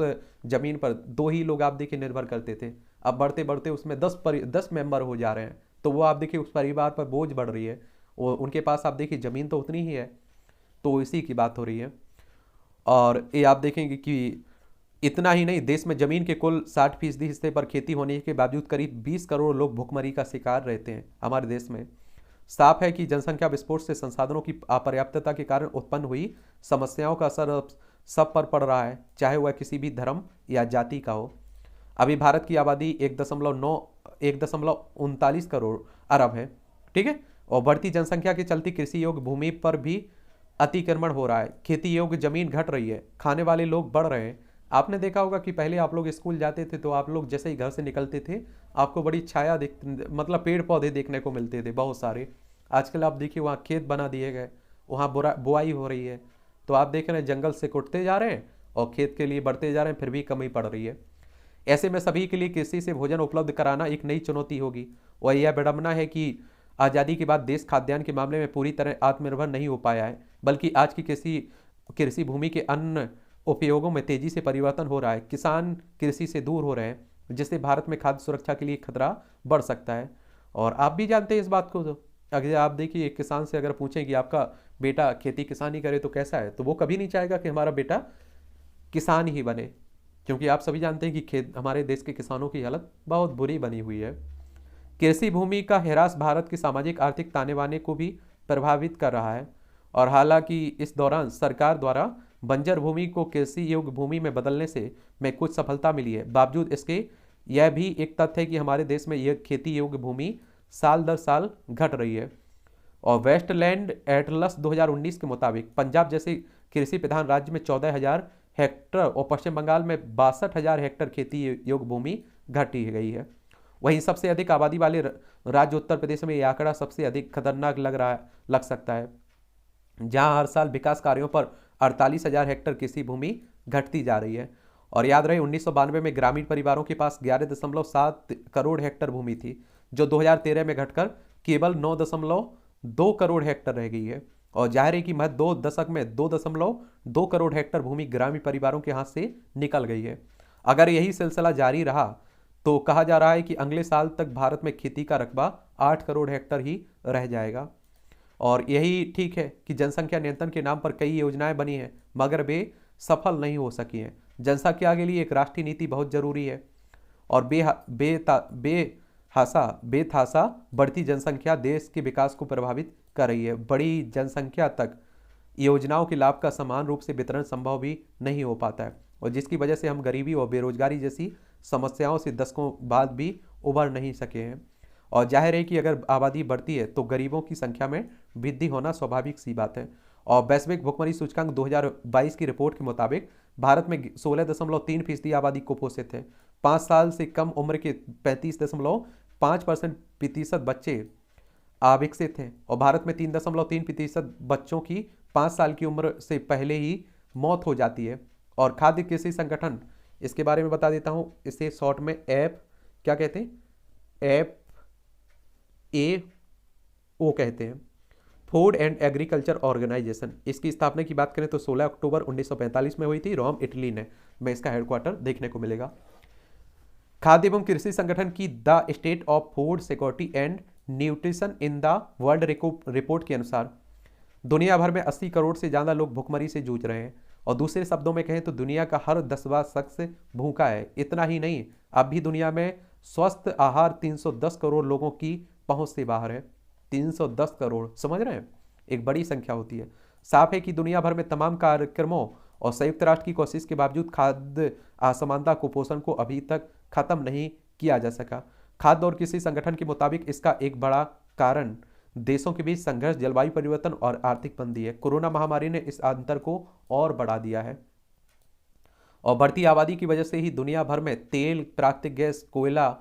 ज़मीन पर 2 ही लोग आप देखिए निर्भर करते थे, अब बढ़ते बढ़ते उसमें 10 मेंबर हो जा रहे हैं। तो वो आप देखिए उस परिवार पर बोझ बढ़ रही है, और उनके पास आप देखिए ज़मीन तो उतनी ही है। तो इसी की बात हो रही है। और ये आप देखेंगे कि इतना ही नहीं, देश में ज़मीन के कुल 60% हिस्से पर खेती होने के बावजूद करीब 20 करोड़ लोग भुखमरी का शिकार रहते हैं हमारे देश में। साफ है कि जनसंख्या विस्फोट से संसाधनों की अपर्याप्तता के कारण उत्पन्न हुई समस्याओं का असर सब पर पड़ रहा है, चाहे वह किसी भी धर्म या जाति का हो। अभी भारत की आबादी 1.39 करोड़ अरब है, ठीक है। और बढ़ती जनसंख्या के चलते कृषि योग्य भूमि पर भी अतिक्रमण हो रहा है, खेती योग्य जमीन घट रही है, खाने वाले लोग बढ़ रहे हैं। आपने देखा होगा कि पहले आप लोग स्कूल जाते थे तो आप लोग जैसे ही घर से निकलते थे, आपको बड़ी छाया मतलब पेड़ पौधे देखने को मिलते थे बहुत सारे। आजकल आप देखिए वहाँ खेत बना दिए गए, वहाँ बुआई हो रही है, तो आप देख रहे हैं जंगल से कटते जा रहे हैं और खेत के लिए बढ़ते जा रहे हैं, फिर भी कमी पड़ रही है। ऐसे में सभी के लिए कृषि से भोजन उपलब्ध कराना एक नई चुनौती होगी। और यह विडंबना है कि आज़ादी के बाद देश खाद्यान्न के मामले में पूरी तरह आत्मनिर्भर नहीं हो पाया है, बल्कि आज की कृषि भूमि के अन्य उपयोगों में तेजी से परिवर्तन हो रहा है। किसान कृषि से दूर हो रहे हैं, जिससे भारत में खाद्य सुरक्षा के लिए खतरा बढ़ सकता है। और आप भी जानते हैं इस बात को। अगर आप देखिए एक किसान से अगर पूछें कि आपका बेटा खेती किसानी करे तो कैसा है, तो वो कभी नहीं चाहेगा कि हमारा बेटा किसान ही बने, क्योंकि आप सभी जानते हैं कि हमारे देश के किसानों की हालत बहुत बुरी बनी हुई है। कृषि भूमि का ह्रास भारत की सामाजिक आर्थिक ताने बाने को भी प्रभावित कर रहा है। और हालांकि इस दौरान सरकार द्वारा बंजर भूमि को कृषि योग्य भूमि में बदलने में कुछ सफलता मिली है, बावजूद इसके यह भी एक तथ्य है कि हमारे देश में यह खेती योग्य भूमि साल दर साल घट रही है। और वेस्टलैंड एटलस 2019 के मुताबिक पंजाब जैसे कृषि प्रधान राज्य में 14,000 हेक्टर और पश्चिम बंगाल में 62,000 हेक्टर खेती योग्य भूमि घटी गई है। वहीं सबसे अधिक आबादी वाले राज्य उत्तर प्रदेश में यह आंकड़ा सबसे अधिक खतरनाक लग सकता है, जहां हर साल विकास कार्यों पर 48,000 हेक्टर कृषि भूमि घटती जा रही है। और याद रहे 1992 में ग्रामीण परिवारों के पास 11.7 करोड़ हेक्टर भूमि थी, जो 2013 में घटकर केवल 9.2 करोड़ हेक्टर रह गई है। और जाहिर है कि महज 2 दशक में 2.2 करोड़ हेक्टर भूमि ग्रामीण परिवारों के हाथ से निकल गई है। अगर यही सिलसिला जारी रहा तो कहा जा रहा है कि अगले साल तक भारत में खेती का रकबा 8 करोड़ हेक्टर ही रह जाएगा। और यही ठीक है कि जनसंख्या नियंत्रण के नाम पर कई योजनाएं बनी हैं, मगर वे सफल नहीं हो सकी हैं। जनसंख्या के लिए एक राष्ट्रीय नीति बहुत जरूरी है। और बेतहासा बढ़ती जनसंख्या देश के विकास को प्रभावित कर रही है। बड़ी जनसंख्या तक योजनाओं के लाभ का समान रूप से वितरण संभव भी नहीं हो पाता है, और जिसकी वजह से हम गरीबी और बेरोजगारी जैसी समस्याओं से दशकों बाद भी उबर नहीं सके हैं। और जाहिर है कि अगर आबादी बढ़ती है तो गरीबों की संख्या में वृद्धि होना स्वाभाविक सी बात है। और वैश्विक भुखमरी सूचकांक 2022 की रिपोर्ट के मुताबिक भारत में 16.3% आबादी कुपोषित है। 5 साल से कम उम्र के 35.5% बच्चे अविकसित हैं, और भारत में 3.3% बच्चों की 5 साल की उम्र से पहले ही मौत हो जाती है। और खाद्य कृषि संगठन, इसके बारे में बता देता हूँ, इसे शॉर्ट में एफ क्या कहते हैं, FAO कहते हैं, फूड एंड एग्रीकल्चर ऑर्गेनाइजेशन। इसकी स्थापना की बात करें तो 16 अक्टूबर 1945 में हुई थी, रोम इटली में इसका हेडक्वार्टर देखने को मिलेगा। खाद्य एवं कृषि संगठन की the state of food security and nutrition in the world report के अनुसार दुनिया भर में 80 करोड़ से ज़्यादा लोग भुखमरी से जूझ रहे हैं, और दूसरे शब्दों में कहें तो दुनिया का हर 10वां शख्स भूखा है। इतना ही नहीं, अब भी दुनिया में स्वस्थ आहार 310 करोड़ लोगों की पहुंच से बाहर है। 310 करोड़, समझ रहे हैं, एक बड़ी संख्या होती है। साफ है कि दुनिया भर में तमाम कार्यक्रमों और संयुक्त राष्ट्र की कोशिश के बावजूद खाद्य असमानता कुपोषण को अभी तक खत्म नहीं किया जा सका। खाद्य और कृषि संगठन के मुताबिक इसका एक बड़ा कारण देशों के बीच संघर्ष, जलवायु परिवर्तन और आर्थिक मंदी है। कोरोना महामारी ने इस अंतर को और बढ़ा दिया है, और बढ़ती आबादी की वजह से ही दुनिया भर में तेल, प्राकृतिक गैस, कोयला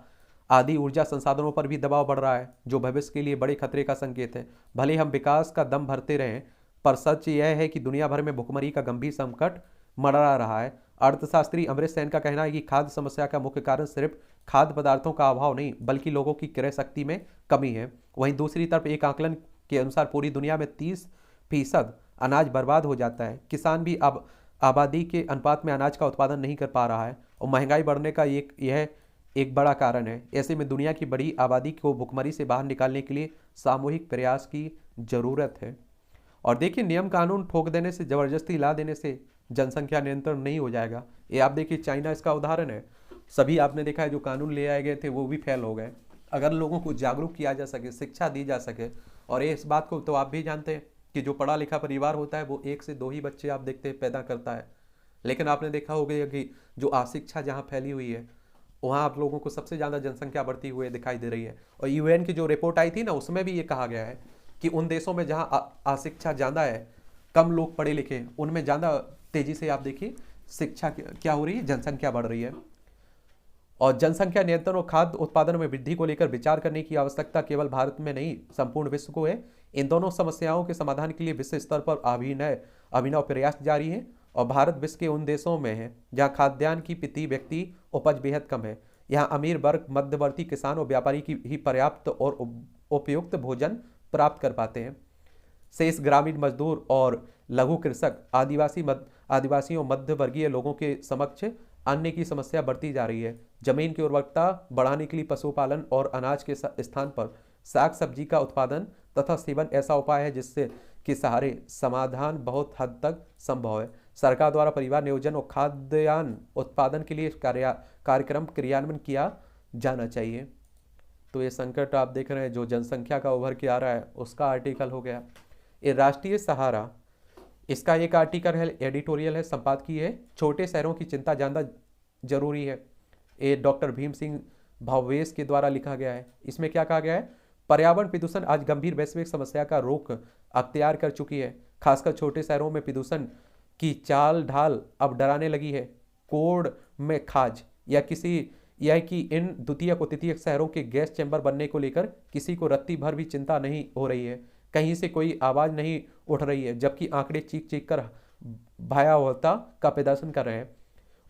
आदि ऊर्जा संसाधनों पर भी दबाव बढ़ रहा है, जो भविष्य के लिए बड़े खतरे का संकेत है। भले हम विकास का दम भरते रहें, पर सच यह है कि दुनिया भर में भुखमरी का गंभीर संकट मंडरा रहा है। अर्थशास्त्री अमृत सेन का कहना है कि खाद्य समस्या का मुख्य कारण सिर्फ खाद्य पदार्थों का अभाव नहीं, बल्कि लोगों की क्रय शक्ति में कमी है। वहीं दूसरी तरफ एक आकलन के अनुसार पूरी दुनिया में 30% अनाज बर्बाद हो जाता है। किसान भी अब आबादी के अनुपात में अनाज का उत्पादन नहीं कर पा रहा है, और महंगाई बढ़ने का यह एक बड़ा कारण है। ऐसे में दुनिया की बड़ी आबादी को भुखमरी से बाहर निकालने के लिए सामूहिक प्रयास की जरूरत है। और देखिए, नियम कानून ठोक देने से, जबरदस्ती ला देने से जनसंख्या नियंत्रण नहीं हो जाएगा। ये आप देखिए, चाइना इसका उदाहरण है। सभी आपने देखा है जो कानून ले आए गए थे वो भी फेल हो गए। अगर लोगों को जागरूक किया जा सके, शिक्षा दी जा सके, और इस बात को तो आप भी जानते हैं कि जो पढ़ा लिखा परिवार होता है वो 1 से 2 ही बच्चे आप देखते हैं पैदा करता है। लेकिन आपने देखा होगा कि जो अशिक्षा जहाँ फैली हुई है वहाँ आप लोगों को सबसे ज़्यादा जनसंख्या बढ़ती हुई दिखाई दे रही है। और यूएन की जो रिपोर्ट आई थी ना, उसमें भी ये कहा गया है कि उन देशों में जहाँ अशिक्षा ज़्यादा है, कम लोग पढ़े लिखे, उनमें ज़्यादा तेज़ी से आप देखिए शिक्षा क्या हो रही है, जनसंख्या बढ़ रही है। और जनसंख्या नियंत्रण और खाद्य उत्पादन में वृद्धि को लेकर विचार करने की आवश्यकता केवल भारत में नहीं, संपूर्ण विश्व को है। इन दोनों समस्याओं के समाधान के लिए विश्व स्तर पर अभिनव प्रयास जारी है, और भारत विश्व के उन देशों में है जहां खाद्यान्न की प्रति व्यक्ति उपज बेहद कम है। यहाँ अमीर वर्ग, मध्यवर्ती किसान और व्यापारी की ही पर्याप्त और उपयुक्त भोजन प्राप्त कर पाते हैं। शेष ग्रामीण मजदूर और लघु कृषक, आदिवासियों, मध्य वर्गीय लोगों के समक्ष अन्न की समस्या बढ़ती जा रही है। जमीन की उर्वरकता बढ़ाने के लिए पशुपालन और अनाज के स्थान पर साग सब्जी का उत्पादन तथा सेवन ऐसा उपाय है जिससे कि सहारे समाधान बहुत हद तक संभव है। सरकार द्वारा परिवार नियोजन और खाद्यान्न उत्पादन के लिए कार्यक्रम क्रियान्वयन किया जाना चाहिए। तो ये संकट आप देख रहे हैं जो जनसंख्या का उभर के आ रहा है, उसका आर्टिकल हो गया। ये राष्ट्रीय सहारा, इसका एक आर्टिकल है, एडिटोरियल है, संपादकीय है, छोटे शहरों की चिंता जानना जरूरी है। ये डॉक्टर भीम सिंह भावेश के द्वारा लिखा गया है। इसमें क्या कहा गया है, पर्यावरण प्रदूषण आज गंभीर वैश्विक समस्या का रुख अख्तियार कर चुकी है। खासकर छोटे शहरों में प्रदूषण की चाल ढाल अब डराने लगी है। कोड में खाज यह कि इन द्वितीयक और तृतीयक शहरों के गैस चैम्बर बनने को लेकर किसी को रत्ती भर भी चिंता नहीं हो रही है। कहीं से कोई आवाज़ नहीं उठ रही है, जबकि आंकड़े चीख चीख कर भयावहता का प्रदर्शन कर रहे हैं।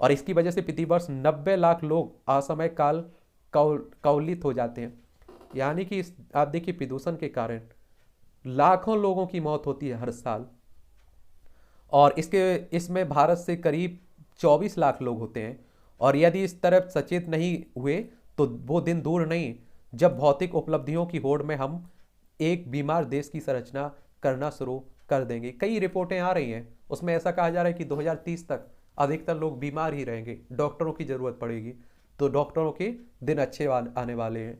और इसकी वजह से प्रति वर्ष 90 लाख लोग असमय कवलित हो जाते हैं। यानी कि आप देखिए, प्रदूषण के कारण लाखों लोगों की मौत होती है हर साल, और इसमें भारत से करीब 24 लाख लोग होते हैं। और यदि इस तरफ सचेत नहीं हुए तो वो दिन दूर नहीं जब भौतिक उपलब्धियों की होड़ में हम एक बीमार देश की संरचना करना शुरू कर देंगे। कई रिपोर्टें आ रही हैं, उसमें ऐसा कहा जा रहा है कि 2030 तक अधिकतर लोग बीमार ही रहेंगे, डॉक्टरों की जरूरत पड़ेगी। तो डॉक्टरों के दिन अच्छे आने वाले हैं।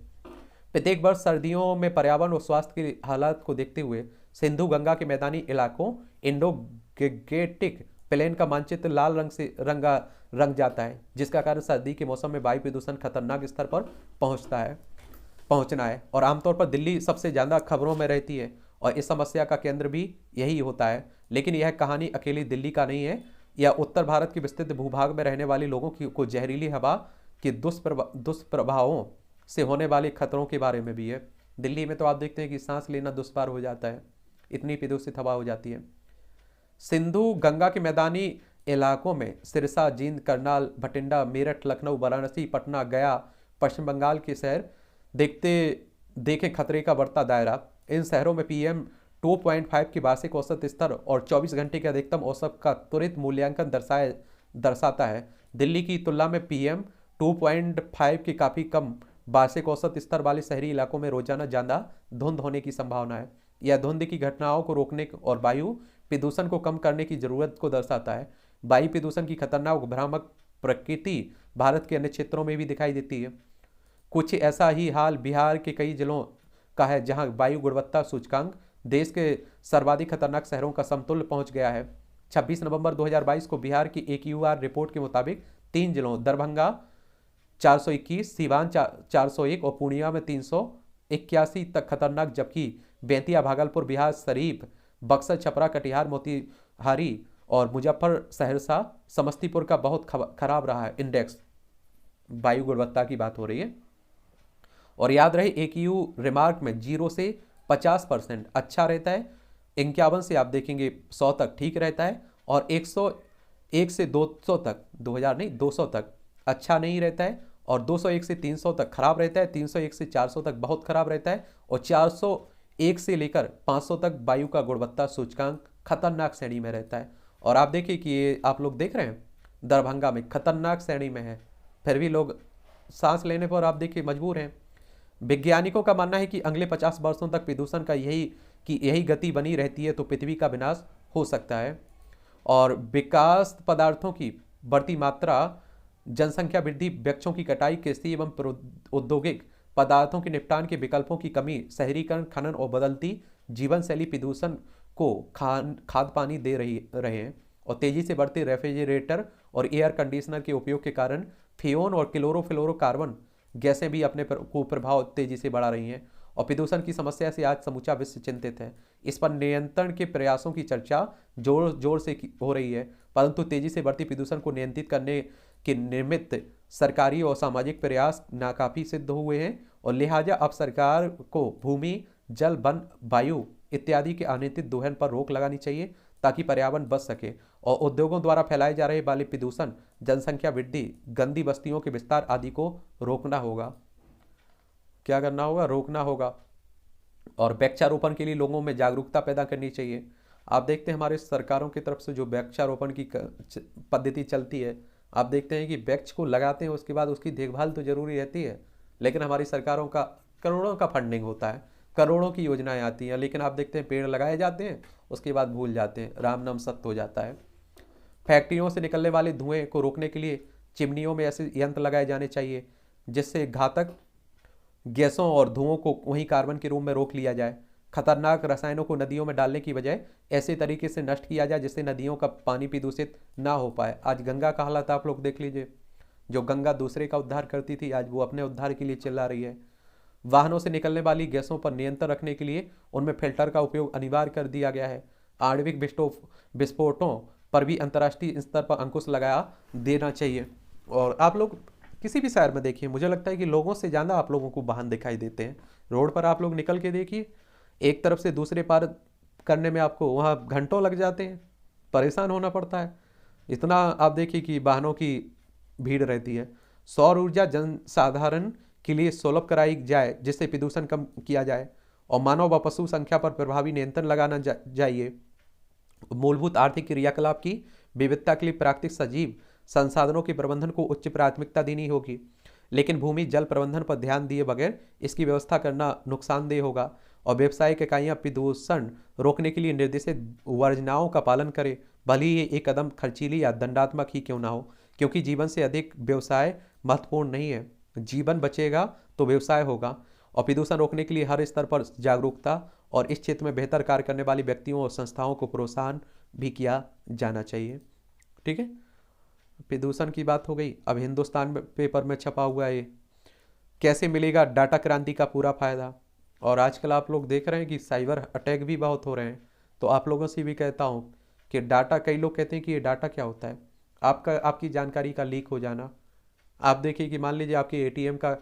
प्रत्येक वर्ष सर्दियों में पर्यावरण और स्वास्थ्य के हालात को देखते हुए सिंधु गंगा के मैदानी इलाकों इंडो गेटिक प्लेन का मानचित्र लाल रंग से रंग जाता है, जिसका कारण सर्दी के मौसम में वायु प्रदूषण खतरनाक स्तर पर पहुंचना है। और आमतौर पर दिल्ली सबसे ज़्यादा खबरों में रहती है और इस समस्या का केंद्र भी यही होता है। लेकिन यह कहानी अकेली दिल्ली का नहीं है, यह उत्तर भारत के विस्तृत भूभाग में रहने वाले लोगों को जहरीली हवा के दुष्प्रभावों से होने वाले खतरों के बारे में भी है। दिल्ली में तो आप देखते हैं कि सांस लेना दुश्वार हो जाता है, इतनी प्रदूषित हवा हो जाती है। सिंधु गंगा के मैदानी इलाकों में सिरसा, जींद, करनाल, भटिंडा, मेरठ, लखनऊ, वाराणसी, पटना, गया, पश्चिम बंगाल के शहर देखें खतरे का बढ़ता दायरा। इन शहरों में PM 2.5 की वार्षिक औसत स्तर और 24 घंटे के अधिकतम औसत का त्वरित मूल्यांकन दर्शाता है। दिल्ली की तुलना में PM 2.5 के काफ़ी कम वार्षिक औसत स्तर वाले शहरी इलाकों में रोजाना ज़्यादा धुंध होने की संभावना है। यह धुंध की घटनाओं को रोकने और वायु प्रदूषण को कम करने की जरूरत को दर्शाता है। वायु प्रदूषण की खतरनाक भ्रामक प्रकृति भारत के अन्य क्षेत्रों में भी दिखाई देती है। कुछ ऐसा ही हाल बिहार के कई जिलों का है, जहां वायु गुणवत्ता सूचकांक देश के सर्वाधिक खतरनाक शहरों का समतुल्य पहुंच गया है। 26 नवंबर 2022 को बिहार की AQR रिपोर्ट के मुताबिक 3 जिलों दरभंगा 421, सिवान 401 और पूर्णिया में 381 तक खतरनाक, जबकि बेतिया, भागलपुर, बिहार शरीफ, बक्सर, छपरा, कटिहार, मोतिहारी और मुजफ्फर, सहरसा, समस्तीपुर का बहुत खराब रहा है इंडेक्स। वायु गुणवत्ता की बात हो रही है। और याद रहे AQU रिमार्क में 0 से 50% अच्छा रहता है, 51 से आप देखेंगे 100 तक ठीक रहता है, और 101 से 200 तक 200 तक अच्छा नहीं रहता है, और 201 से 300 तक खराब रहता है, 301 से 400 तक बहुत खराब रहता है, और 401 से लेकर 500 तक वायु का गुणवत्ता सूचकांक खतरनाक श्रेणी में रहता है। और आप देखिए कि ये आप लोग देख रहे हैं दरभंगा में खतरनाक श्रेणी में है, फिर भी लोग सांस लेने पर आप देखिए मजबूर हैं। वैज्ञानिकों का मानना है कि अगले 50 वर्षों तक प्रदूषण का यही गति बनी रहती है तो पृथ्वी का विनाश हो सकता है। और विकास पदार्थों की बढ़ती मात्रा, जनसंख्या वृद्धि, वृक्षों की कटाई, कृषि एवं औद्योगिक पदार्थों के निपटान के विकल्पों की कमी, शहरीकरण, खनन और बदलती जीवन शैली प्रदूषण को खाद पानी दे रहे हैं। और तेजी से बढ़ते रेफ्रिजरेटर और एयर कंडीशनर के उपयोग के कारण फियोन और क्लोरोफ्लोरोकार्बन गैसें भी अपने कुप्रभाव तेजी से बढ़ा रही हैं। और प्रदूषण की समस्या से आज समूचा विश्व चिंतित है। इस पर नियंत्रण के प्रयासों की चर्चा जोर जोर से हो रही है, परंतु तेजी से बढ़ती प्रदूषण को नियंत्रित करने के निमित्त सरकारी और सामाजिक प्रयास नाकाफी सिद्ध हुए हैं। और लिहाजा अब सरकार को भूमि, जल, वन, वायु इत्यादि के अनियंत्रित दोहन पर रोक लगानी चाहिए ताकि पर्यावरण बच सके। और उद्योगों द्वारा फैलाए जा रहे वाले प्रदूषण, जनसंख्या वृद्धि, गंदी बस्तियों के विस्तार आदि को रोकना होगा। क्या करना होगा? रोकना होगा। और वृक्षारोपण के लिए लोगों में जागरूकता पैदा करनी चाहिए। आप देखते हैं हमारे सरकारों की तरफ से जो वृक्षारोपण की पद्धति चलती है, आप देखते हैं कि वृक्ष को लगाते हैं, उसके बाद उसकी देखभाल तो जरूरी रहती है, लेकिन हमारी सरकारों का करोड़ों का फंडिंग होता है, करोड़ों की योजनाएं आती हैं, लेकिन आप देखते हैं पेड़ लगाए जाते हैं, उसके बाद भूल जाते हैं, राम नाम सत्य हो जाता है। फैक्ट्रियों से निकलने वाले धुएं को रोकने के लिए चिमनियों में ऐसे यंत्र लगाए जाने चाहिए जिससे घातक गैसों और धुओं को वहीं कार्बन के रूप में रोक लिया जाए। खतरनाक रसायनों को नदियों में डालने की बजाय ऐसे तरीके से नष्ट किया जाए जिससे नदियों का पानी प्रदूषित ना हो पाए। आज गंगा का हालत आप लोग देख लीजिए, जो गंगा दूसरे का उद्धार करती थी, आज वो अपने उद्धार के लिए चिल्ला रही है। वाहनों से निकलने वाली गैसों पर नियंत्रण रखने के लिए उनमें फिल्टर का उपयोग अनिवार्य कर दिया गया है। आणविक विस्फोटों पर भी अंतर्राष्ट्रीय स्तर पर अंकुश लगा देना चाहिए। और आप लोग किसी भी शहर में देखिए, मुझे लगता है कि लोगों से ज़्यादा आप लोगों को वाहन दिखाई देते हैं। रोड पर आप लोग निकल के देखिए, एक तरफ से दूसरे पार करने में आपको वहाँ घंटों लग जाते हैं, परेशान होना पड़ता है। इतना आप देखिए कि वाहनों की भीड़ रहती है। सौर ऊर्जा जनसाधारण के लिए सुलभ कराई जाए जिससे प्रदूषण कम किया जाए। और मानव व पशु संख्या पर प्रभावी नियंत्रण लगाना चाहिए। मूलभूत आर्थिक क्रियाकलाप की विविधता के लिए प्राकृतिक सजीव संसाधनों के प्रबंधन को उच्च प्राथमिकता देनी होगी, लेकिन भूमि जल प्रबंधन पर ध्यान दिए बगैर इसकी व्यवस्था करना नुकसानदेह होगा। और व्यावसायिक इकाइयां प्रदूषण रोकने के लिए निर्देशित वर्जनाओं का पालन करें, भले ही एक कदम खर्चीली या दंडात्मक ही क्यों ना हो, क्योंकि जीवन से अधिक व्यवसाय महत्वपूर्ण नहीं है। जीवन बचेगा तो व्यवसाय होगा। और प्रदूषण रोकने के लिए हर स्तर पर जागरूकता और इस क्षेत्र में बेहतर कार्य करने वाले व्यक्तियों और संस्थाओं को प्रोत्साहन भी किया जाना चाहिए। ठीक है, प्रदूषण की बात हो गई। अब हिंदुस्तान पेपर में छपा हुआ है, कैसे मिलेगा डाटा क्रांति का पूरा फायदा। और आजकल आप लोग देख रहे हैं कि साइबर अटैक भी बहुत हो रहे हैं। तो आप लोगों से भी कहता हूँ कि डाटा, कई लोग कहते हैं कि ये डाटा क्या होता है, आपकी जानकारी का लीक हो जाना। आप देखिए कि मान लीजिए आपके एटीएम का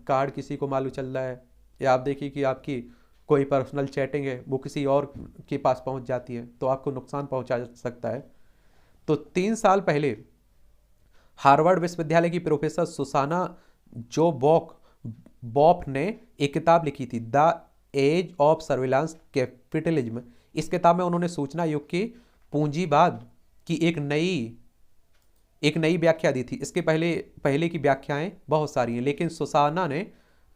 कार्ड किसी को मालूम चल रहा है, या आप देखिए कि आपकी कोई पर्सनल चैटिंग है वो किसी और के पास पहुंच जाती है, तो आपको नुकसान पहुंचा सकता है। तो 3 साल पहले हार्वर्ड विश्वविद्यालय की प्रोफेसर सुसाना जो बॉप ने एक किताब लिखी थी, the age of surveillance capitalism. इस किताब में उन्होंने सूचना युग के पूंजीवाद की एक नई व्याख्या दी थी। इसके पहले की व्याख्याएं बहुत सारी हैं, लेकिन सुसाना ने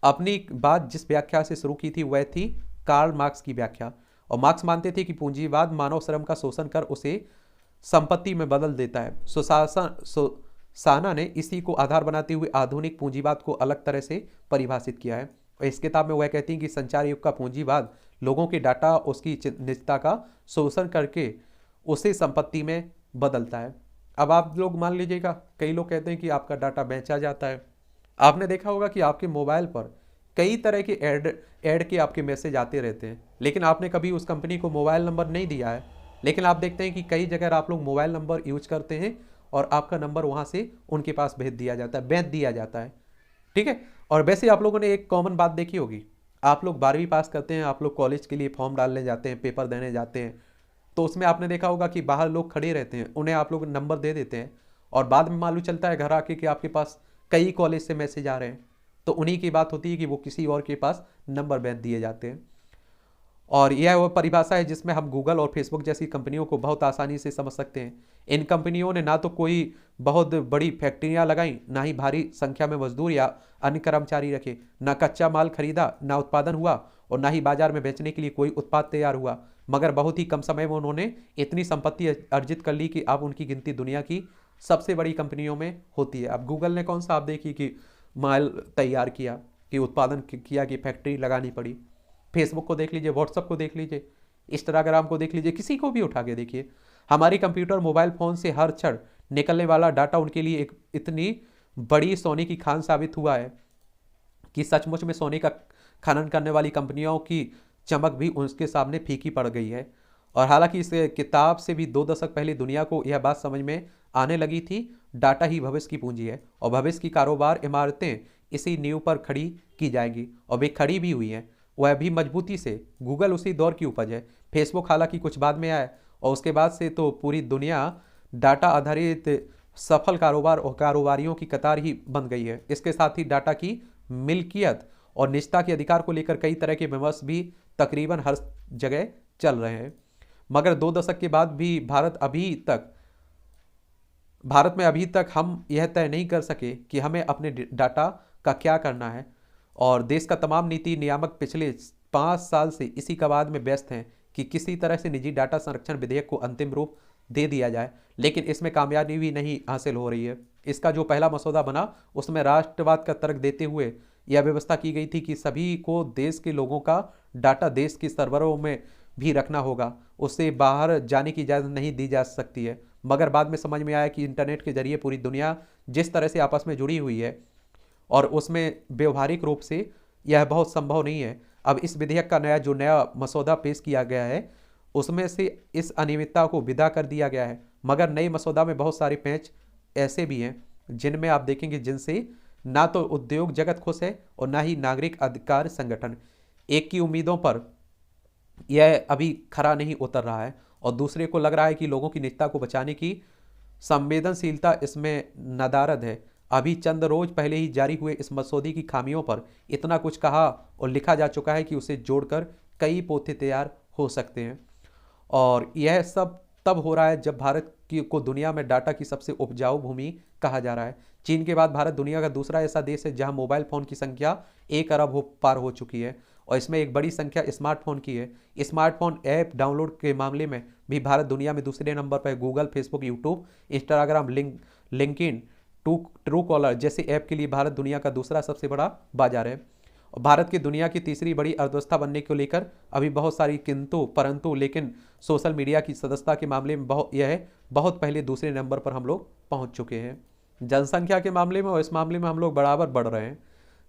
अपनी बात जिस व्याख्या से शुरू की थी वह थी कार्ल मार्क्स की व्याख्या। और मार्क्स मानते थे कि पूंजीवाद मानव श्रम का शोषण कर उसे संपत्ति में बदल देता है। सुसाना ने इसी को आधार बनाते हुए आधुनिक पूंजीवाद को अलग तरह से परिभाषित किया है। और इस किताब में वह कहती हैं कि संचार युग का पूंजीवाद लोगों के डाटा, उसकी निजता का शोषण करके उसे संपत्ति में बदलता है। अब आप लोग मान लीजिएगा, कई लोग कहते हैं कि आपका डाटा बेचा जाता है। आपने देखा होगा कि आपके मोबाइल पर कई तरह के ऐड के आपके मैसेज आते रहते हैं, लेकिन आपने कभी उस कंपनी को मोबाइल नंबर नहीं दिया है। लेकिन आप देखते हैं कि कई जगह आप लोग मोबाइल नंबर यूज करते हैं और आपका नंबर वहाँ से उनके पास बेच दिया जाता है। ठीक है। और वैसे आप लोगों ने एक कॉमन बात देखी होगी, आप लोग 12वीं पास करते हैं, आप लोग कॉलेज के लिए फॉर्म डालने जाते हैं, पेपर देने जाते हैं, तो उसमें आपने देखा होगा कि बाहर लोग खड़े रहते हैं, उन्हें आप लोग नंबर दे देते हैं और बाद में मालूम चलता है घर आके कि आपके पास कई कॉलेज से मैसेज आ रहे हैं। तो उन्हीं की बात होती है कि वो किसी और के पास नंबर बेच दिए जाते हैं। और यह वो परिभाषा है जिसमें हम गूगल और फेसबुक जैसी कंपनियों को बहुत आसानी से समझ सकते हैं। इन कंपनियों ने ना तो कोई बहुत बड़ी फैक्ट्रियां लगाई, ना ही भारी संख्या में मजदूर या अन्य कर्मचारी रखे, ना कच्चा माल खरीदा, ना उत्पादन हुआ और ना ही बाजार में बेचने के लिए कोई उत्पाद तैयार हुआ, मगर बहुत ही कम समय में उन्होंने इतनी संपत्ति अर्जित कर ली कि अब उनकी गिनती दुनिया की सबसे बड़ी कंपनियों में होती है। अब गूगल ने कौन सा, आप देखिए कि माल तैयार किया, कि उत्पादन किया, कि फैक्ट्री लगानी पड़ी। फेसबुक को देख लीजिए, व्हाट्सअप को देख लीजिए, इंस्टाग्राम को देख लीजिए, किसी को भी उठा के देखिए। हमारी कंप्यूटर मोबाइल फ़ोन से हर क्षण निकलने वाला डाटा उनके लिए एक इतनी बड़ी सोने की खान साबित हुआ है कि सचमुच में सोने का खनन करने वाली कंपनियों की चमक भी उसके सामने फीकी पड़ गई है। और हालांकि इस किताब से भी 2 दशक पहले दुनिया को यह बात समझ में आने लगी थी, डाटा ही भविष्य की पूंजी है और भविष्य की कारोबार इमारतें इसी नींव पर खड़ी की जाएंगी, और वे खड़ी भी हुई हैं, वह भी मजबूती से। गूगल उसी दौर की उपज है। फेसबुक हालांकि कुछ बाद में आया और उसके बाद से तो पूरी दुनिया डाटा आधारित सफल कारोबार और कारोबारियों की कतार ही बन गई है। इसके साथ ही डाटा की मिल्कियत और निजता के अधिकार को लेकर कई तरह के विमर्श भी तकरीबन हर जगह चल रहे हैं। मगर 2 दशक के बाद भी भारत में अभी तक हम यह तय नहीं कर सके कि हमें अपने डाटा का क्या करना है। और देश का तमाम नीति नियामक पिछले 5 साल से इसी कवायद में व्यस्त हैं कि किसी तरह से निजी डाटा संरक्षण विधेयक को अंतिम रूप दे दिया जाए, लेकिन इसमें कामयाबी भी नहीं हासिल हो रही है। इसका जो पहला मसौदा बना उसमें राष्ट्रवाद का तर्क देते हुए यह व्यवस्था की गई थी कि सभी को देश के लोगों का डाटा देश के सर्वरों में भी रखना होगा, उससे बाहर जाने की इजाज़त नहीं दी जा सकती है। मगर बाद में समझ में आया कि इंटरनेट के जरिए पूरी दुनिया जिस तरह से आपस में जुड़ी हुई है और उसमें व्यवहारिक रूप से यह बहुत संभव नहीं है। अब इस विधेयक का नया मसौदा पेश किया गया है उसमें से इस अनियमितता को विदा कर दिया गया है। मगर नए मसौदा में बहुत सारे पैच ऐसे भी हैं जिनमें आप देखेंगे जिनसे ना तो उद्योग जगत खुश है और ना ही नागरिक अधिकार संगठन। एक की उम्मीदों पर यह अभी खरा नहीं उतर रहा है और दूसरे को लग रहा है कि लोगों की निजता को बचाने की संवेदनशीलता इसमें नदारद है। अभी चंद रोज पहले ही जारी हुए इस मसौदे की खामियों पर इतना कुछ कहा और लिखा जा चुका है कि उसे जोड़कर कई पोथे तैयार हो सकते हैं। और यह सब तब हो रहा है जब भारत को दुनिया में डाटा की सबसे उपजाऊ भूमि कहा जा रहा है। चीन के बाद भारत दुनिया का दूसरा ऐसा देश है जहां मोबाइल फ़ोन की संख्या 1 अरब पार हो चुकी है और इसमें एक बड़ी संख्या स्मार्टफोन की है। स्मार्टफोन ऐप डाउनलोड के मामले में भी भारत दुनिया में दूसरे नंबर पर है। Google, Facebook, YouTube, Instagram, LinkedIn, true collar जैसे ऐप के लिए भारत दुनिया का दूसरा सबसे बड़ा बाजार है। भारत की दुनिया की तीसरी बड़ी अर्थव्यवस्था बनने को लेकर अभी बहुत सारी किंतु परंतु, लेकिन सोशल मीडिया की सदस्यता के मामले में बहुत पहले दूसरे नंबर पर हम लोग पहुंच चुके हैं जनसंख्या के मामले में, और इस मामले में हम लोग बराबर बढ़ रहे हैं।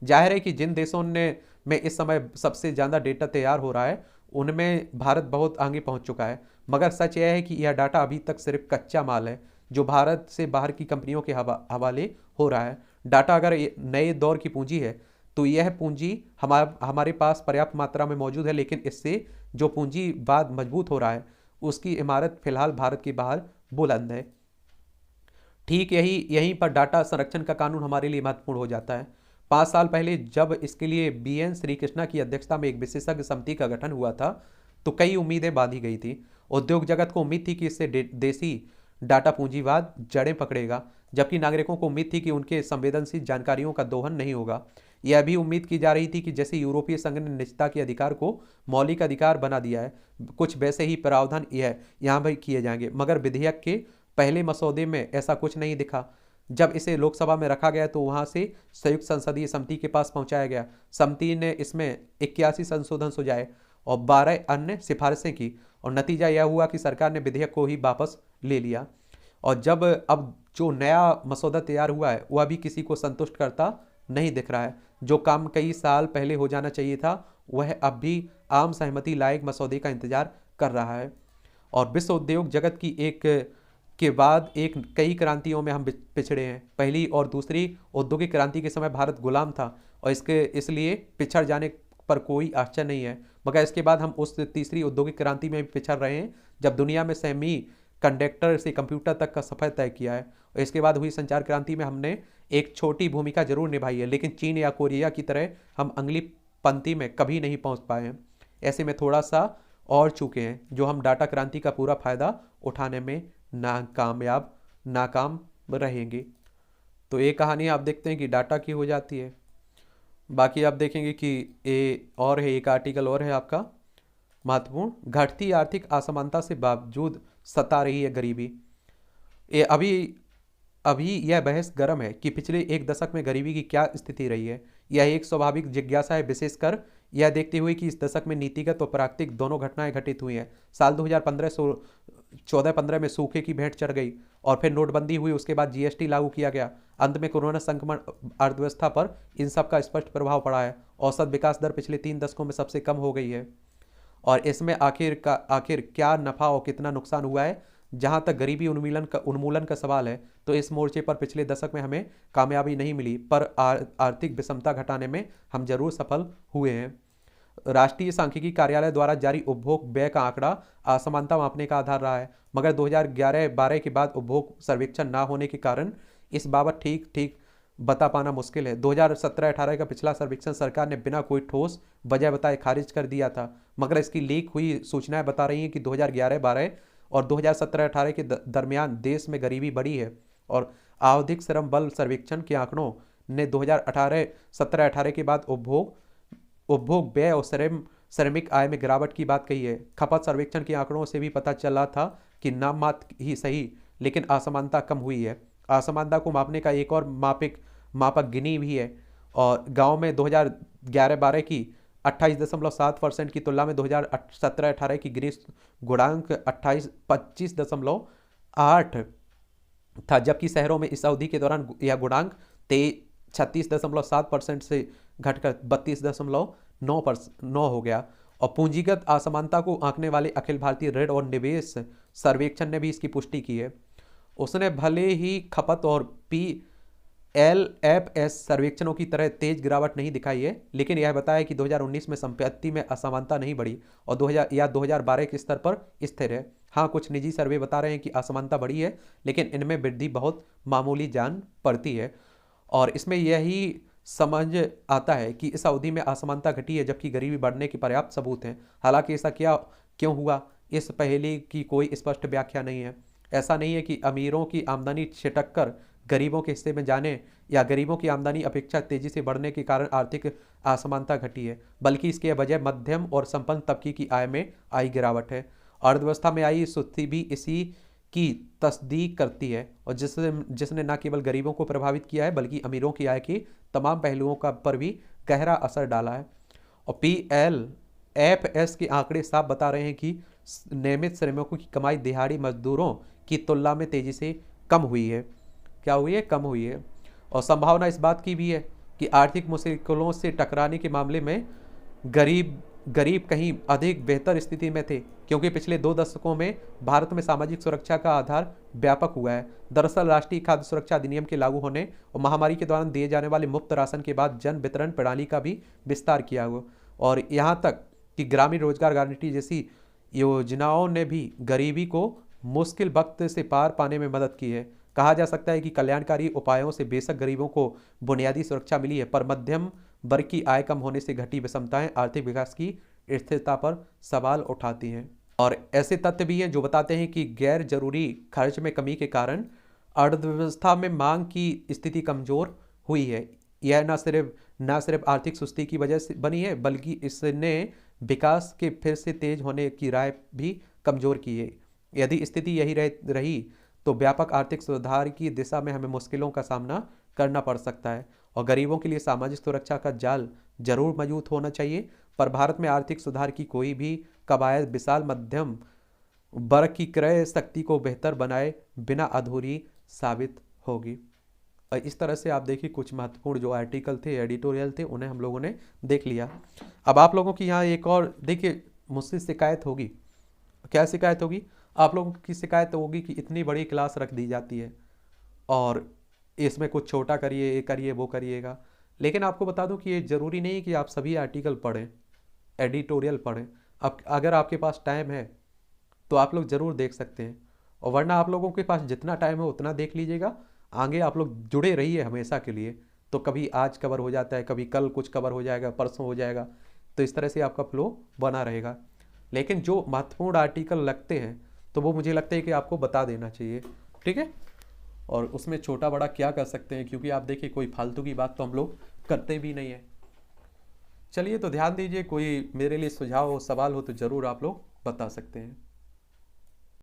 जाहिर है कि जिन देशों ने में इस समय सबसे ज़्यादा डेटा तैयार हो रहा है उनमें भारत बहुत आगे पहुंच चुका है, मगर सच यह है कि यह डाटा अभी तक सिर्फ कच्चा माल है जो भारत से बाहर की कंपनियों के हवाले हो रहा है। डाटा अगर नए दौर की पूंजी है तो यह पूंजी हमारे पास पर्याप्त मात्रा में मौजूद है, लेकिन इससे जो पूंजीवाद मजबूत हो रहा है उसकी इमारत फिलहाल भारत के बाहर बुलंद है। ठीक यहीं पर डाटा संरक्षण का कानून हमारे लिए महत्वपूर्ण हो जाता है। 5 साल पहले जब इसके लिए BN श्रीकृष्णा की अध्यक्षता में एक विशेषज्ञ समिति का गठन हुआ था तो कई उम्मीदें बांधी गई थी। उद्योग जगत को उम्मीद थी कि इससे देसी डाटा पूंजीवाद जड़ें पकड़ेगा, जबकि नागरिकों को उम्मीद थी कि उनके संवेदनशील जानकारियों का दोहन नहीं होगा। यह भी उम्मीद की जा रही थी कि जैसे यूरोपीय संघ ने निजता के अधिकार को मौलिक अधिकार बना दिया है, कुछ वैसे ही प्रावधान यहाँ भी किए जाएंगे, मगर विधेयक के पहले मसौदे में ऐसा कुछ नहीं दिखा। जब इसे लोकसभा में रखा गया तो वहां से संयुक्त संसदीय समिति के पास पहुंचाया गया। समिति ने इसमें 81 संशोधन सुझाए और 12 अन्य सिफारिशें की, और नतीजा यह हुआ कि सरकार ने विधेयक को ही वापस ले लिया। और जब अब जो नया मसौदा तैयार हुआ है वह भी किसी को संतुष्ट करता नहीं दिख रहा है। जो काम कई साल पहले हो जाना चाहिए था वह अब भी आम सहमति लायक मसौदे का इंतजार कर रहा है। और विश्व उद्योग जगत की कई क्रांतियों में हम पिछड़े हैं। पहली और दूसरी औद्योगिक क्रांति के समय भारत गुलाम था और इसलिए पिछड़ जाने पर कोई आश्चर्य नहीं है, मगर इसके बाद हम उस तीसरी औद्योगिक क्रांति में भी पिछड़ रहे हैं जब दुनिया में सेमी कंडक्टर से कंप्यूटर तक का सफर तय किया है। और इसके बाद हुई संचार क्रांति में हमने एक छोटी भूमिका जरूर निभाई है, लेकिन चीन या कोरिया की तरह हम अगली पंक्ति में कभी नहीं पहुंच पाए हैं। ऐसे में थोड़ा सा और चूके हैं जो हम डाटा क्रांति का पूरा फायदा उठाने में नाकाम रहेंगे। तो ये कहानी आप देखते हैं कि डाटा की हो जाती है। बाकी आप देखेंगे कि एक आर्टिकल और है आपका महत्वपूर्ण, घटती आर्थिक असमानता से बावजूद सता रही है गरीबी। ये अभी यह बहस गर्म है कि पिछले एक दशक में गरीबी की क्या स्थिति रही है। यह एक स्वाभाविक जिज्ञासा है, विशेषकर यह देखते हुए कि इस दशक में नीतिगत और प्राकृतिक दोनों घटनाएं घटित हुई हैं। साल 2014-15 में सूखे की भेंट चढ़ गई और फिर नोटबंदी हुई, उसके बाद GST लागू किया गया, अंत में कोरोना संक्रमण अर्थव्यवस्था पर इन सब का स्पष्ट प्रभाव पड़ा है। औसत विकास दर पिछले 3 दशकों में सबसे कम हो गई है और इसमें आखिर क्या नफा और कितना नुकसान हुआ है। जहां तक गरीबी उन्मूलन का सवाल है तो इस मोर्चे पर पिछले दशक में हमें कामयाबी नहीं मिली, पर आर्थिक विषमता घटाने में हम जरूर सफल हुए हैं। राष्ट्रीय सांख्यिकी कार्यालय द्वारा जारी उपभोग व्यय का आंकड़ा असमानता मापने का आधार रहा है, मगर 2011-12 के बाद उपभोग सर्वेक्षण न होने के कारण इस बाबत ठीक बता पाना मुश्किल है। 2017-18 का पिछला सर्वेक्षण सरकार ने बिना कोई ठोस वजह बताए खारिज कर दिया था, मगर इसकी लीक हुई सूचनाएं बता रही हैं कि 2011-12 और 2017-18 के दरमियान देश में गरीबी बढ़ी है। और आवधिक श्रम बल सर्वेक्षण के आंकड़ों ने 2017-18 के बाद उपभोग व्यय और श्रमिक आय में गिरावट की बात कही है। खपत सर्वेक्षण के आंकड़ों से भी पता चला था कि नाम मात्र ही सही, लेकिन असमानता कम हुई है। असमानता को मापने का एक और मापक गिनी भी है, और गांव में 2011-12 की 28.7% की तुलना में 2017-18 की गिनी गुणांक 25.8 था, जबकि शहरों में इस अवधि के दौरान यह गुणांक 36.7% से घटकर 32.9 हो गया। और पूंजीगत असमानता को आंकने वाले अखिल भारतीय ऋण और निवेश सर्वेक्षण ने भी इसकी पुष्टि की है। उसने भले ही खपत और PLFS सर्वेक्षणों की तरह तेज गिरावट नहीं दिखाई है, लेकिन यह बताया कि 2019 में संपत्ति में असमानता नहीं बढ़ी और 2012 के स्तर पर स्थिर है। हाँ, कुछ निजी सर्वे बता रहे हैं कि असमानता बढ़ी है, लेकिन इनमें वृद्धि बहुत मामूली जान पड़ती है। और इसमें यही समझ आता है कि इस अवधि में असमानता घटी है जबकि गरीबी बढ़ने के पर्याप्त सबूत हैं। हालांकि ऐसा क्यों हुआ, इस पहेली की कोई स्पष्ट व्याख्या नहीं है। ऐसा नहीं है कि अमीरों की आमदनी छिटक कर गरीबों के हिस्से में जाने या गरीबों की आमदनी अपेक्षा तेजी से बढ़ने के कारण आर्थिक असमानता घटी है, बल्कि इसकी वजह मध्यम और संपन्न तबके की आय में आई गिरावट है। अर्थव्यवस्था में आई सुस्ती भी इसी की तस्दीक करती है, और जिसने न केवल गरीबों को प्रभावित किया है बल्कि अमीरों की आय के तमाम पहलुओं पर भी गहरा असर डाला है। और PLFS के आंकड़े साफ बता रहे हैं कि नियमित श्रमिकों की कमाई दिहाड़ी मजदूरों की तुलना में तेजी से कम हुई है। क्या हुई है? कम हुई है। और संभावना इस बात की भी है कि आर्थिक मुश्किलों से टकराने के मामले में गरीब गरीब कहीं अधिक बेहतर स्थिति में थे, क्योंकि पिछले 2 दशकों में भारत में सामाजिक सुरक्षा का आधार व्यापक हुआ है। दरअसल राष्ट्रीय खाद्य सुरक्षा अधिनियम के लागू होने और महामारी के दौरान दिए जाने वाले मुफ्त राशन के बाद जन वितरण प्रणाली का भी विस्तार किया हुआ, और यहाँ तक कि ग्रामीण रोजगार गारंटी जैसी योजनाओं ने भी गरीबी को मुश्किल वक्त से पार पाने में मदद की है। कहा जा सकता है कि कल्याणकारी उपायों से बेशक गरीबों को बुनियादी सुरक्षा मिली है, पर मध्यम वर्ग की आय कम होने से घटी विषमताएं आर्थिक विकास की स्थिरता पर सवाल उठाती हैं। और ऐसे तथ्य भी हैं जो बताते हैं कि गैर जरूरी खर्च में कमी के कारण अर्थव्यवस्था में मांग की स्थिति कमजोर हुई है। यह न सिर्फ आर्थिक सुस्ती की वजह से बनी है, बल्कि इसने विकास के फिर से तेज होने की राय भी कमजोर की है। यदि स्थिति यही रही तो व्यापक आर्थिक सुधार की दिशा में हमें मुश्किलों का सामना करना पड़ सकता है। और गरीबों के लिए सामाजिक सुरक्षा का जाल जरूर मजबूत होना चाहिए, पर भारत में आर्थिक सुधार की कोई भी कवायद विशाल मध्यम वर्ग की क्रय शक्ति को बेहतर बनाए बिना अधूरी साबित होगी। और इस तरह से आप देखिए कुछ महत्वपूर्ण जो आर्टिकल थे, एडिटोरियल थे, उन्हें हम लोगों ने देख लिया। अब आप लोगों की यहाँ एक और देखिए मुझसे शिकायत होगी। क्या शिकायत होगी? आप लोगों की शिकायत होगी कि इतनी बड़ी क्लास रख दी जाती है और इसमें कुछ छोटा करिए, ये करिए, वो करिएगा। लेकिन आपको बता दूं कि ये ज़रूरी नहीं कि आप सभी आर्टिकल पढ़ें, एडिटोरियल पढ़ें। अब अगर आपके पास टाइम है तो आप लोग ज़रूर देख सकते हैं, और वरना आप लोगों के पास जितना टाइम है उतना देख लीजिएगा। आगे आप लोग जुड़े रहिए हमेशा के लिए, तो कभी आज कवर हो जाता है, कभी कल कुछ कवर हो जाएगा, परसों हो जाएगा, तो इस तरह से आपका फ्लो बना रहेगा। लेकिन जो महत्वपूर्ण आर्टिकल लगते हैं तो वो मुझे लगता है कि आपको बता देना चाहिए, ठीक है। और उसमें छोटा बड़ा क्या कर सकते हैं, क्योंकि आप देखिए कोई फालतू की बात तो हम लोग करते भी नहीं है। चलिए, तो ध्यान दीजिए, कोई मेरे लिए सुझाव हो, सवाल हो तो ज़रूर आप लोग बता सकते हैं।